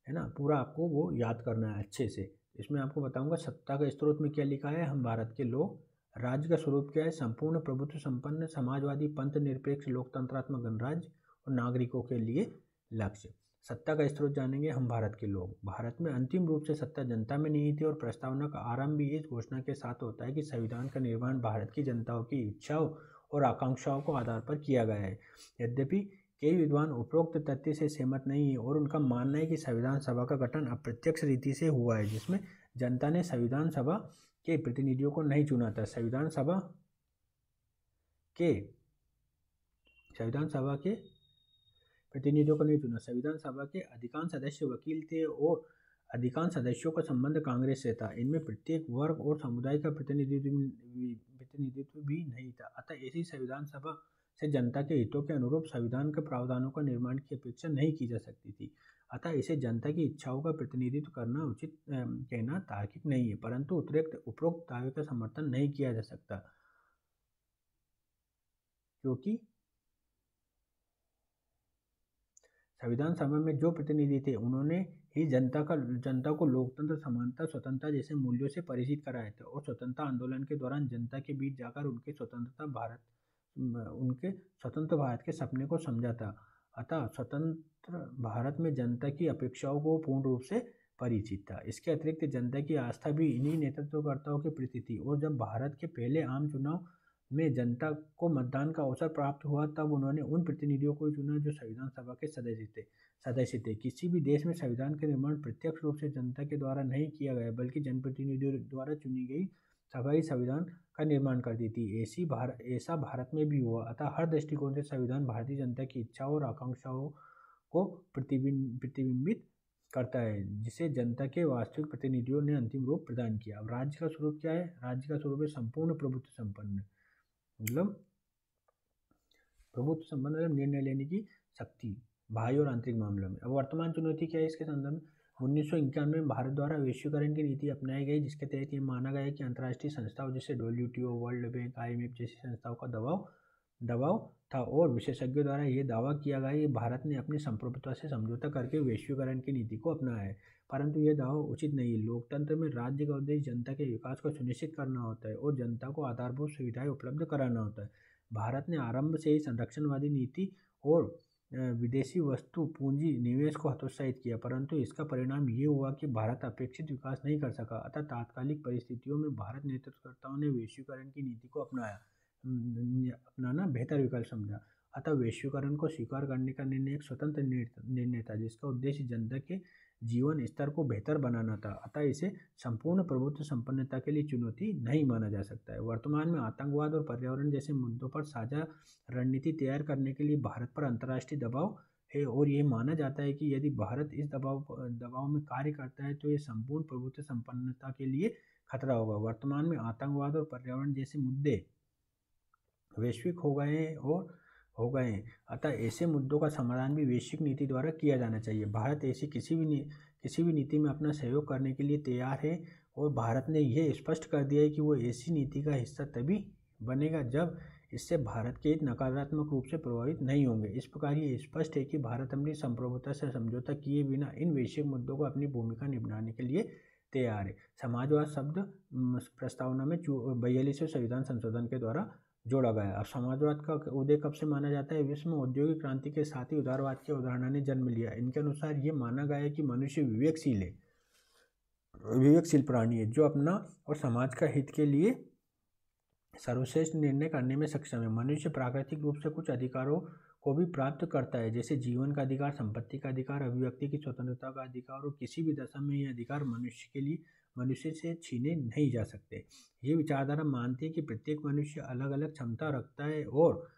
है ना, पूरा आपको वो याद करना है अच्छे से। इसमें आपको बताऊंगा सत्ता का स्रोत में क्या लिखा है, हम भारत के लोग। राज्य का स्वरूप क्या है, संपूर्ण प्रभुत्व संपन्न समाजवादी पंथ निरपेक्ष लोकतंत्रात्मक गणराज्य और नागरिकों के लिए लक्ष्य। सत्ता का स्रोत जानेंगे, हम भारत के लोग। भारत में अंतिम रूप से सत्ता जनता में निहित है और प्रस्तावना का आरंभ भी इस घोषणा के साथ होता है कि संविधान का निर्माण भारत की जनताओं की इच्छाओं और आकांक्षाओं को आधार पर किया गया है। यद्यपि कई विद्वान उपरोक्त तथ्य से सहमत नहीं है और उनका मानना है कि संविधान सभा का गठन अप्रत्यक्ष रीति से हुआ है, जिसमें जनता ने संविधान सभा के प्रतिनिधियों को नहीं चुना था। संविधान सभा के प्रतिनिधियों को नहीं चुना। संविधान सभा के अधिकांश सदस्य वकील थे और अधिकांश सदस्यों का संबंध कांग्रेस से था। इनमें प्रत्येक वर्ग और समुदाय का प्रतिनिधित्व भी नहीं था। अतः ऐसी संविधान सभा से जनता के हितों के अनुरूप संविधान के प्रावधानों का निर्माण की अपेक्षा नहीं की जा सकती थी। अतः इसे जनता की इच्छाओं का प्रतिनिधित्व करना उचित कहना तार्किक नहीं है, परंतु उपरोक्त दावे का समर्थन नहीं किया जा सकता, क्योंकि संविधान सभा में जो प्रतिनिधि थे उन्होंने ही जनता को लोकतंत्र, समानता, स्वतंत्रता जैसे मूल्यों से परिचित कराए थे और स्वतंत्रता आंदोलन के दौरान जनता के बीच जाकर उनके स्वतंत्र भारत के सपने को समझा था। अतः स्वतंत्र भारत में जनता की अपेक्षाओं को पूर्ण रूप से परिचित था। इसके अतिरिक्त जनता की आस्था भी इन्हीं नेतृत्वकर्ताओं के प्रति थी और जब भारत के पहले आम चुनाव में जनता को मतदान का अवसर प्राप्त हुआ तब उन्होंने उन प्रतिनिधियों को चुना जो संविधान सभा के सदस्य थे। किसी भी देश में संविधान का निर्माण प्रत्यक्ष रूप से जनता के द्वारा नहीं किया गया, बल्कि जनप्रतिनिधियों द्वारा चुनी गई सभा ही संविधान का निर्माण करती थी। ऐसा भारत में भी हुआ। अतः हर दृष्टिकोण से संविधान भारतीय जनता की इच्छाओं और आकांक्षाओं को प्रतिबिंबित करता है, जिसे जनता के वास्तविक प्रतिनिधियों ने अंतिम रूप प्रदान किया। अब राज्य का स्वरूप क्या है? राज्य का स्वरूप है संपूर्ण प्रभुत्व संपन्न, मतलब प्रभुत्व संपन्न निर्णय लेने की शक्ति बाह्य और आंतरिक मामलों में। अब वर्तमान चुनौती क्या है इसके संदर्भ में? 1991 में भारत द्वारा वैश्वीकरण की नीति अपनाई गई, जिसके तहत ये माना गया कि अंतर्राष्ट्रीय संस्थाओं जैसे WTO, वर्ल्ड बैंक, IMF जैसी संस्थाओं का दबाव था और विशेषज्ञों द्वारा ये दावा किया गया कि भारत ने अपनी संप्रभुता से समझौता करके वैश्वीकरण की नीति को अपनाया है, परंतु यह दावा उचित नहीं है। लोकतंत्र में राज्य का उद्देश्य जनता के विकास को सुनिश्चित करना होता है और जनता को आधारभूत सुविधाएं उपलब्ध कराना होता है। भारत ने आरंभ से ही संरक्षणवादी नीति और विदेशी वस्तु पूंजी निवेश को हतोत्साहित किया, परंतु इसका परिणाम ये हुआ कि भारत अपेक्षित विकास नहीं कर सका। अतः तात्कालिक परिस्थितियों में भारत नेतृत्वकर्ताओं ने वैश्वीकरण की नीति को अपनाना बेहतर विकल्प समझा। अतः वैश्वीकरण को स्वीकार करने का निर्णय एक स्वतंत्र निर्णय था, जिसका उद्देश्य जनता के जीवन स्तर को बेहतर बनाना था। अतः इसे संपूर्ण प्रभुत्व संपन्नता के लिए चुनौती नहीं माना जा सकता है। वर्तमान में आतंकवाद और पर्यावरण जैसे मुद्दों पर साझा रणनीति तैयार करने के लिए भारत पर अंतर्राष्ट्रीय दबाव है और ये माना जाता है कि यदि भारत इस दबाव में कार्य करता है तो ये संपूर्ण प्रभुत्व संपन्नता के लिए खतरा होगा। वर्तमान में आतंकवाद और पर्यावरण जैसे मुद्दे वैश्विक हो गए हैं। अतः ऐसे मुद्दों का समाधान भी वैश्विक नीति द्वारा किया जाना चाहिए। भारत ऐसी किसी भी नीति में अपना सहयोग करने के लिए तैयार है और भारत ने यह स्पष्ट कर दिया है कि वो ऐसी नीति का हिस्सा तभी बनेगा जब इससे भारत के हित नकारात्मक रूप से प्रभावित नहीं होंगे। इस प्रकार ये स्पष्ट है कि भारत अपनी संप्रभुता से समझौता किए बिना इन वैश्विक मुद्दों को अपनी भूमिका निभाने के लिए तैयार है। समाजवाद शब्द प्रस्तावना में 42वें संविधान संशोधन के द्वारा जोड़ा गया। अब समाजवाद का उदय कब से माना जाता है? विश्व में औद्योगिक क्रांति के साथ ही उदारवाद की अवधारणा ने जन्म लिया। इनके अनुसार ये माना गया है कि मनुष्य विवेकशील प्राणी है जो अपना और समाज का हित के लिए सर्वश्रेष्ठ निर्णय करने में सक्षम है। मनुष्य प्राकृतिक रूप से कुछ अधिकारों को भी प्राप्त करता है, जैसे जीवन का अधिकार, संपत्ति का अधिकार, अभिव्यक्ति की स्वतंत्रता का अधिकार, और किसी भी दशा में ये अधिकार मनुष्य से छीने नहीं जा सकते। ये विचारधारा मानती है कि प्रत्येक मनुष्य अलग अलग क्षमता रखता है और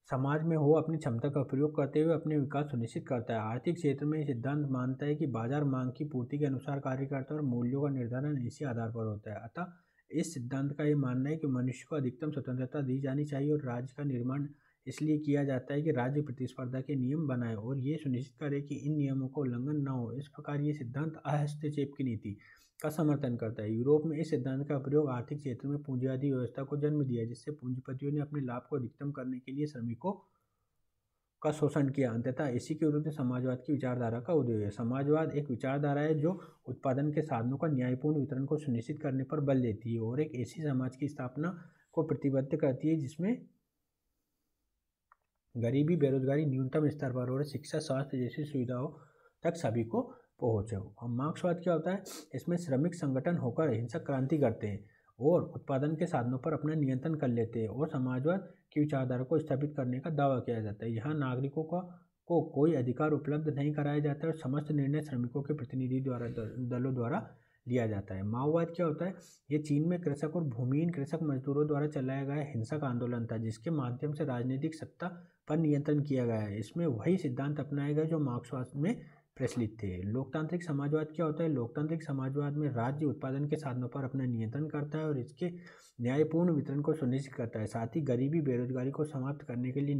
समाज में वो अपनी क्षमता का प्रयोग करते हुए अपने विकास सुनिश्चित करता है। आर्थिक क्षेत्र में ये सिद्धांत मानता है कि बाजार मांग की पूर्ति के अनुसार कार्य करता है और मूल्यों का निर्धारण इसी आधार पर होता है। अतः इस सिद्धांत का ये मानना है कि मनुष्य को अधिकतम स्वतंत्रता दी जानी चाहिए और राज्य का निर्माण इसलिए किया जाता है कि राज्य प्रतिस्पर्धा के नियम बनाए और ये सुनिश्चित करे कि इन नियमों का उल्लंघन न हो। इस प्रकार ये सिद्धांत हस्तक्षेप की नीति का समर्थन करता है। यूरोप में इस सिद्धांत का प्रयोग आर्थिक क्षेत्र में पूंजीवादी व्यवस्था को जन्म दिया, जिससे पूंजीपतियों ने अपने लाभ को अधिकतम करने के लिए श्रमिकों का शोषण किया। अंततः इसी के विरुद्ध समाजवाद की विचारधारा का उदय है। समाजवाद एक विचारधारा है जो उत्पादन के साधनों का न्यायपूर्ण वितरण को सुनिश्चित करने पर बल देती है और एक ऐसी समाज की स्थापना को प्रतिबद्ध करती है जिसमें गरीबी, बेरोजगारी न्यूनतम स्तर पर और शिक्षा, स्वास्थ्य जैसी सुविधाओं तक सभी को पहुँचे हो। अब मार्क्सवाद क्या होता है? इसमें श्रमिक संगठन होकर हिंसक क्रांति करते हैं और उत्पादन के साधनों पर अपना नियंत्रण कर लेते हैं और समाजवाद की विचारधारा को स्थापित करने का दावा किया जाता है। यहाँ नागरिकों को कोई अधिकार उपलब्ध नहीं कराया जाता है और समस्त निर्णय श्रमिकों के प्रतिनिधि दलों द्वारा लिया जाता है। माओवाद क्या होता है? ये चीन में कृषक और भूमिहीन कृषक मजदूरों द्वारा चलाया गया हिंसक आंदोलन था, जिसके माध्यम से राजनीतिक सत्ता पर नियंत्रण किया गया है। इसमें वही सिद्धांत अपनाए गए जो मार्क्सवाद में प्रचलित थे। लोकतांत्रिक समाजवाद क्या होता है? लोकतांत्रिक समाजवाद में राज्य उत्पादन के साधनों पर अपना नियंत्रण करता है और इसके न्यायपूर्ण वितरण को सुनिश्चित करता है। साथ ही गरीबी, बेरोजगारी को समाप्त करने के लिए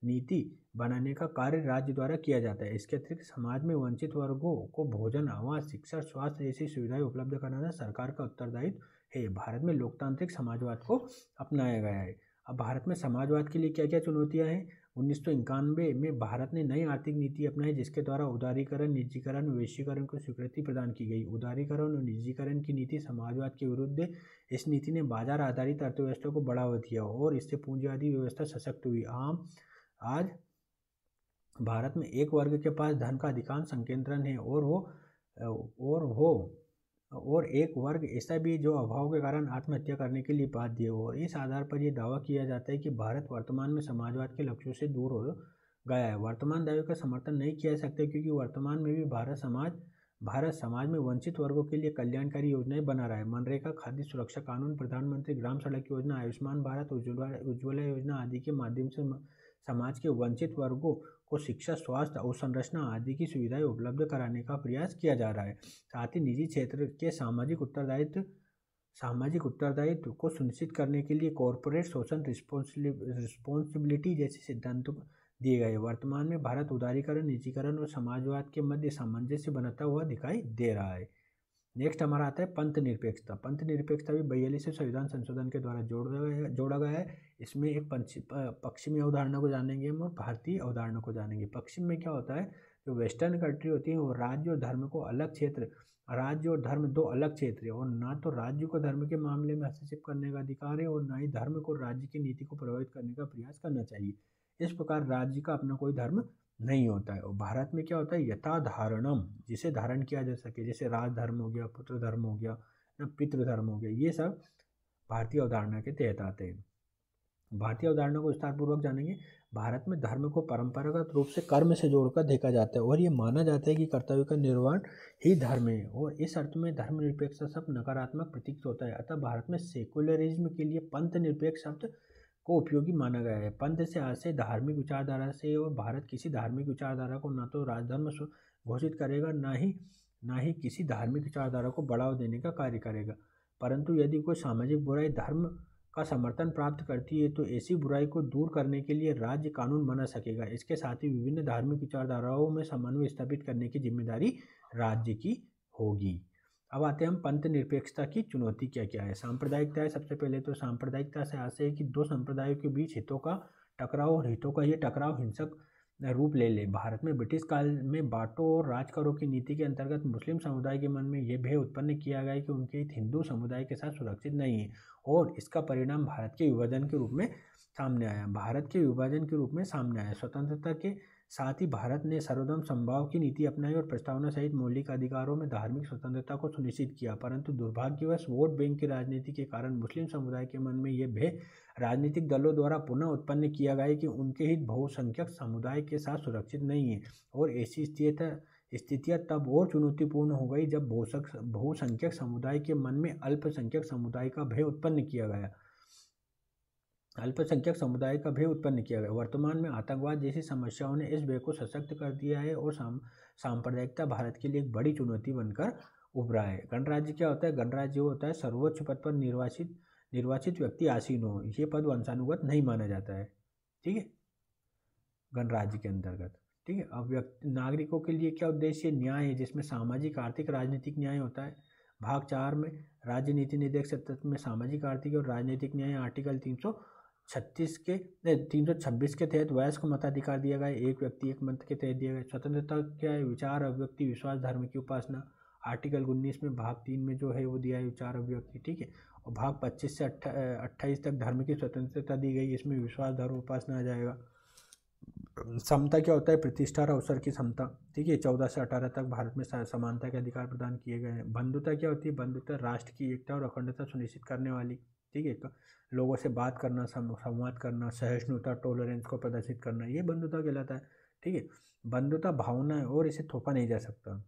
नीति बनाने का कार्य राज्य द्वारा किया जाता है। इसके अतिरिक्त समाज में वंचित वर्गों को भोजन, आवास, शिक्षा, स्वास्थ्य जैसी सुविधाएं उपलब्ध कराना सरकार का उत्तरदायित्व है। भारत में लोकतांत्रिक समाजवाद को अपनाया गया है। अब भारत में समाजवाद के लिए क्या क्या चुनौतियां हैं? 1991 में भारत ने नई आर्थिक नीति अपनाई, जिसके द्वारा उदारीकरण, निजीकरण, वैश्वीकरण को स्वीकृति प्रदान की गई। उदारीकरण और निजीकरण की नीति समाजवाद के विरुद्ध है। इस नीति ने बाजार आधारित अर्थव्यवस्था को बढ़ावा दिया और इससे पूंजीवादी व्यवस्था सशक्त हुई। आज भारत में एक वर्ग के पास धन का अधिकांश संकेंद्रण है और एक वर्ग ऐसा भी जो अभाव के कारण आत्महत्या करने के लिए बाध्य है और इस आधार पर यह दावा किया जाता है कि भारत वर्तमान में समाजवाद के लक्ष्यों से दूर हो गया है। वर्तमान दावे का समर्थन नहीं किया जा सकता क्योंकि वर्तमान में भी भारत समाज में वंचित वर्गों के लिए कल्याणकारी योजनाएं बना रहा है। मनरेगा, खाद्य सुरक्षा कानून, प्रधानमंत्री ग्राम सड़क योजना, आयुष्मान भारत, उज्ज्वला योजना आदि के माध्यम से समाज के वंचित वर्गों को शिक्षा, स्वास्थ्य, अवसंरचना आदि की सुविधाएं उपलब्ध कराने का प्रयास किया जा रहा है। साथ ही निजी क्षेत्र के सामाजिक उत्तरदायित्व को सुनिश्चित करने के लिए कॉरपोरेट सोशल रिस्पॉन्सिबिलिटी जैसे दिए गए। वर्तमान में भारत उदारीकरण, निजीकरण और समाजवाद के मध्य सामंजस्य बनाता हुआ दिखाई दे रहा है। नेक्स्ट हमारा आता है पंथ निरपेक्षता। पंथ निरपेक्षता भी 42वें संविधान संशोधन के द्वारा जोड़ा गया है। इसमें एक पश्चिमी अवधारणा को जानेंगे हम और भारतीय अवधारणा को जानेंगे। पश्चिम में क्या होता है, जो वेस्टर्न कंट्री होती है वो राज्य और धर्म को अलग क्षेत्र, राज्य और धर्म दो अलग क्षेत्र है और ना तो राज्य को धर्म के मामले में हस्तक्षेप करने का अधिकार है और ना ही धर्म को राज्य की नीति को प्रभावित करने का प्रयास करना चाहिए। इस प्रकार राज्य का अपना कोई धर्म नहीं होता है। और भारत में क्या होता है, यथा धारणम, जिसे धारण किया जा सके, जैसे राजधर्म हो गया, पुत्र धर्म हो गया, ना पितृधर्म हो गया, ये सब भारतीय अवधारणा के तहत आते हैं। भारतीय अवधारणा को विस्तारपूर्वक जानेंगे। भारत में धर्म को परंपरागत रूप से कर्म से जोड़कर देखा जाता है और ये माना जाता है कि कर्तव्य का निर्वहन ही धर्म है और इस अर्थ में धर्मनिरपेक्षता शब्द नकारात्मक प्रतीत होता है। अतः भारत में सेकुलरिज्म के लिए पंथ निरपेक्ष शब्द को उपयोगी माना गया है। पंथ से आशय धार्मिक विचारधारा से और भारत किसी धार्मिक विचारधारा को न तो राजधर्म घोषित करेगा ना ही किसी धार्मिक विचारधारा को बढ़ावा देने का कार्य करेगा। परंतु यदि कोई सामाजिक बुराई धर्म का समर्थन प्राप्त करती है तो ऐसी बुराई को दूर करने के लिए राज्य कानून बना सकेगा। इसके साथ ही विभिन्न धार्मिक विचारधाराओं में समन्वय स्थापित करने की जिम्मेदारी राज्य की होगी। अब आते हैं हम पंथ निरपेक्षता की चुनौती क्या क्या है। सांप्रदायिकता है सबसे पहले। तो सांप्रदायिकता से आशय है कि दो संप्रदायों के बीच हितों का टकराव और हितों का ये टकराव हिंसक रूप ले ले। भारत में ब्रिटिश काल में बांटो और राज करो की नीति के अंतर्गत मुस्लिम समुदाय के मन में यह भय उत्पन्न किया गया कि उनके हित हिंदू समुदाय के साथ सुरक्षित नहीं है और इसका परिणाम भारत के विभाजन के रूप में सामने आया। स्वतंत्रता के साथ ही भारत ने सर्वधर्म समभाव की नीति अपनाई और प्रस्तावना सहित मौलिक अधिकारों में धार्मिक स्वतंत्रता को सुनिश्चित किया। परंतु दुर्भाग्यवश वोट बैंक की राजनीति के कारण मुस्लिम समुदाय के मन में यह भय राजनीतिक दलों द्वारा पुनः उत्पन्न किया गया कि उनके हित बहुसंख्यक समुदाय के साथ सुरक्षित नहीं है और ऐसी स्थितियाँ तब और चुनौतीपूर्ण हो गई जब बहुसंख्यक समुदाय के मन में अल्पसंख्यक समुदाय का भय उत्पन्न किया गया। वर्तमान में आतंकवाद जैसी समस्याओं ने इस भय को सशक्त कर दिया है और सांप्रदायिकता भारत के लिए एक बड़ी चुनौती बनकर उभरा है। गणराज्य क्या होता है? गणराज्य होता है सर्वोच्च पद पर निर्वाचित व्यक्ति आसीन हो। ये पद वंशानुगत नहीं माना जाता है, ठीक है, गणराज्य के अंतर्गत, ठीक है। अब नागरिकों के लिए क्या उद्देश्य? न्याय है, जिसमें सामाजिक, आर्थिक, राजनीतिक न्याय होता है। भाग 4 में राज्य नीति निर्देशक तत्व में सामाजिक, आर्थिक और राजनीतिक न्याय आर्टिकल 326 के तहत वयस्क मताधिकार दिया गया है। एक व्यक्ति एक मत के तहत दिया गया। स्वतंत्रता क्या है? विचार, अभिव्यक्ति, विश्वास, धर्म की उपासना। आर्टिकल 19 में भाग 3 में जो है वो दिया है विचार, अभिव्यक्ति, ठीक है। और भाग 25 से 28 तक धर्म की स्वतंत्रता दी गई। इसमें विश्वास, धर्म, उपासना आ जाएगा। समता क्या होता है? प्रतिष्ठा और अवसर की समता, ठीक है। 14 से 18 तक भारत में समानता के अधिकार प्रदान किए गए हैं। बंधुता क्या होती है? बंधुता राष्ट्र की एकता और अखंडता सुनिश्चित करने वाली, ठीक है, लोगों से बात करना, संवाद करना, सहिष्णुता, टॉलरेंस को प्रदर्शित करना, ये बंधुता कहलाता है, ठीक है। बंधुता भावना है और इसे थोपा नहीं जा सकता।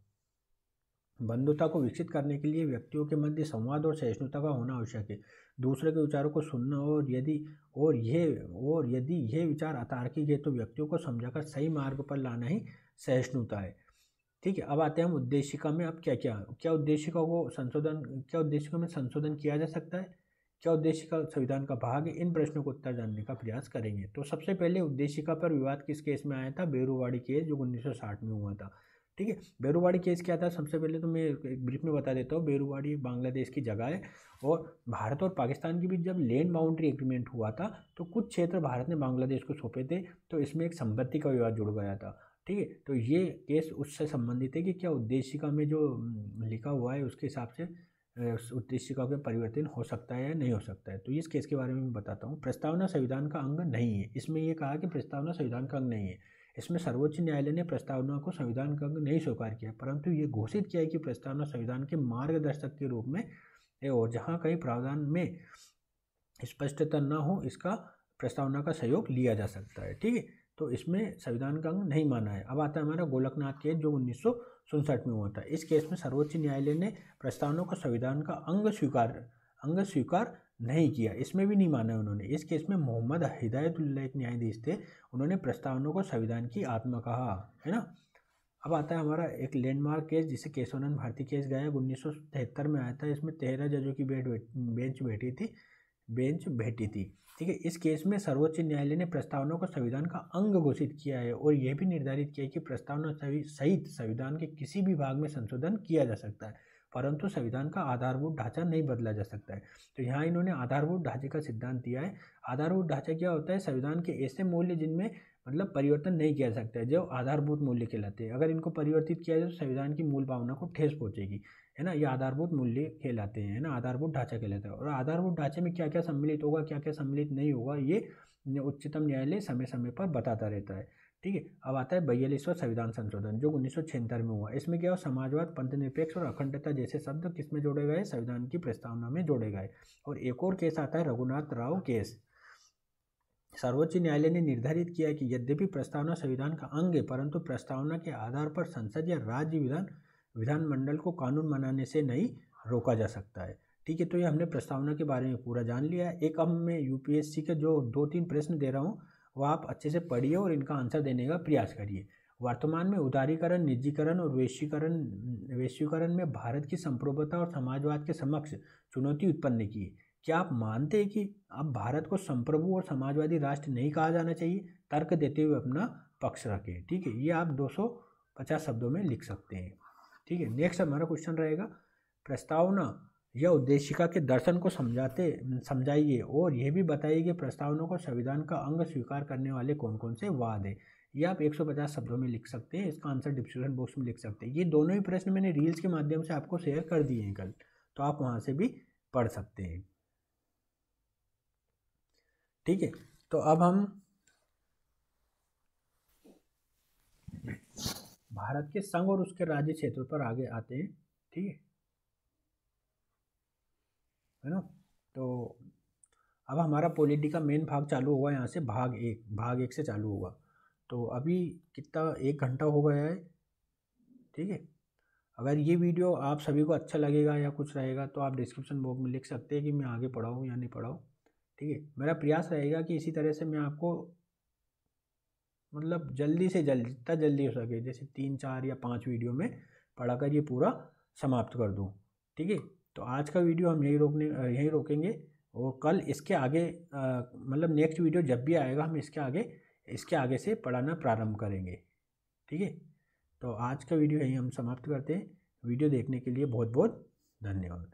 बंधुता को विकसित करने के लिए व्यक्तियों के मध्य संवाद और सहिष्णुता का होना आवश्यक है। दूसरे के विचारों को सुनना और यदि यह विचार अतार्किक है तो व्यक्तियों को समझाकर सही मार्ग पर लाना ही सहिष्णुता है, ठीक है। अब आते हैं हम उद्देशिका में। अब क्या उद्देशिका में संशोधन किया जा सकता है? क्या उद्देशिका संविधान का भाग है? इन प्रश्नों को उत्तर जानने का प्रयास करेंगे। तो सबसे पहले उद्देशिका पर विवाद किस केस में आया था? बेरुवाड़ी केस, जो 1960 में हुआ था, ठीक है। बेरुवाड़ी केस क्या था? सबसे पहले तो मैं एक ब्रीफ में बता देता हूँ। बेरुवाड़ी बांग्लादेश की जगह है और भारत और पाकिस्तान के बीच जब लैंड बाउंड्री एग्रीमेंट हुआ था तो कुछ क्षेत्र भारत ने बांग्लादेश को सौंपे थे, तो इसमें एक संपत्ति का विवाद जुड़ गया था, ठीक है। तो ये केस उससे संबंधित है कि क्या उद्देशिका में जो लिखा हुआ है उसके हिसाब से उद्देशिका में परिवर्तन हो सकता है या नहीं हो सकता है। तो इस केस के बारे में मैं बताता हूँ। प्रस्तावना संविधान का अंग नहीं है। इसमें यह कहा कि प्रस्तावना संविधान का अंग नहीं है। इसमें सर्वोच्च न्यायालय ने प्रस्तावना को संविधान का अंग नहीं स्वीकार किया, परंतु ये घोषित किया है कि प्रस्तावना संविधान के मार्गदर्शक के रूप में है और जहाँ कहीं प्रावधान में स्पष्टता न हो इसका प्रस्तावना का सहयोग लिया जा सकता है, ठीक है। तो इसमें संविधान का अंग नहीं माना है। अब आता है हमारा गोलकनाथ केस, जो 1967 में हुआ था। इस केस में सर्वोच्च न्यायालय ने प्रस्तावना को संविधान का अंग स्वीकार नहीं किया, इसमें भी नहीं माना उन्होंने। इस केस में मोहम्मद हिदायतुल्लाह एक न्यायाधीश थे, उन्होंने प्रस्तावना को संविधान की आत्मा कहा, है ना। अब आता है हमारा एक लैंडमार्क केस, जिसे केशवानंद भारती केस गया 1973 में आया था। इसमें 13 जजों की बेंच बैठी थी, बेंच बैठी थी। ठीक है, इस केस में सर्वोच्च न्यायालय ने प्रस्तावना को संविधान का अंग घोषित किया है और यह भी निर्धारित किया है कि प्रस्तावना सहित संविधान के किसी भी भाग में संशोधन किया जा सकता है, परंतु संविधान का आधारभूत ढांचा नहीं बदला जा सकता है। तो यहाँ इन्होंने आधारभूत ढांचे का सिद्धांत दिया है। आधारभूत ढांचा क्या होता है? संविधान के ऐसे मूल्य जिनमें मतलब परिवर्तन नहीं किया जा सकता है, जो आधारभूत मूल्य कहलाते हैं। अगर इनको परिवर्तित किया जाए तो संविधान की मूल भावना को ठेस पहुंचेगी, है ना। ये आधारभूत मूल्य कहलाते हैं, है ना, आधारभूत ढांचा कहलाता है। और आधारभूत ढांचे में क्या क्या सम्मिलित होगा, क्या क्या सम्मिलित नहीं होगा, ये उच्चतम न्यायालय समय समय पर बताता रहता है। ठीक है, अब आता है 42वां संविधान संशोधन जो 1976 में हुआ। इसमें क्या हो, समाजवाद, पंथनिरपेक्ष और अखंडता जैसे शब्द किसमें जोड़े गए? संविधान की प्रस्तावना में जोड़े गए। और एक और केस आता है रघुनाथ राव केस। सर्वोच्च न्यायालय ने निर्धारित किया कि यद्यपि प्रस्तावना संविधान का अंग है, परंतु प्रस्तावना के आधार पर संसद या राज्य विधानमंडल को कानून बनाने से नहीं रोका जा सकता है। ठीक है, तो ये हमने प्रस्तावना के बारे में पूरा जान लिया है। एक अब मैं यूपीएससी के जो 2-3 प्रश्न दे रहा हूँ वो आप अच्छे से पढ़िए और इनका आंसर देने का प्रयास करिए। वर्तमान में उदारीकरण, निजीकरण और वैश्वीकरण में भारत की संप्रभुता और समाजवाद के समक्ष चुनौती उत्पन्न की है। क्या आप मानते हैं कि अब भारत को संप्रभु और समाजवादी राष्ट्र नहीं कहा जाना चाहिए? तर्क देते हुए अपना पक्ष रखें। ठीक है, ये आप 250 शब्दों में लिख सकते हैं। ठीक है, नेक्स्ट हमारा क्वेश्चन रहेगा, प्रस्तावना या उद्देशिका के दर्शन को समझाइए और यह भी बताइए कि प्रस्तावना को संविधान का अंग स्वीकार करने वाले कौन कौन से वाद है। ये आप 150 शब्दों में लिख सकते हैं। इसका आंसर डिस्क्रिप्शन बॉक्स में लिख सकते हैं। ये दोनों ही प्रश्न मैंने रील्स के माध्यम से आपको शेयर कर दिए हैं कल, तो आप वहाँ से भी पढ़ सकते हैं। ठीक है, तो अब हम भारत के संघ और उसके राज्य क्षेत्र पर आगे आते हैं। ठीक है ना। तो अब हमारा पॉलिटी का मेन भाग चालू होगा, यहाँ से भाग एक से चालू होगा। तो अभी कितना 1 घंटा हो गया है। ठीक है, अगर ये वीडियो आप सभी को अच्छा लगेगा या कुछ रहेगा तो आप डिस्क्रिप्शन बॉक्स में लिख सकते हैं कि मैं आगे पढ़ाऊँ या नहीं पढ़ाऊँ। ठीक है, मेरा प्रयास रहेगा कि इसी तरह से मैं आपको मतलब जल्दी से जल्दी, जितना जल्दी हो सके, जैसे 3, 4 या 5 वीडियो में पढ़ाकर ये पूरा समाप्त कर दूँ। ठीक है, तो आज का वीडियो हम यहीं रोकेंगे और कल इसके आगे मतलब नेक्स्ट वीडियो जब भी आएगा हम इसके आगे से पढ़ाना प्रारंभ करेंगे। ठीक है, तो आज का वीडियो यहीं हम समाप्त करते हैं। वीडियो देखने के लिए बहुत बहुत धन्यवाद।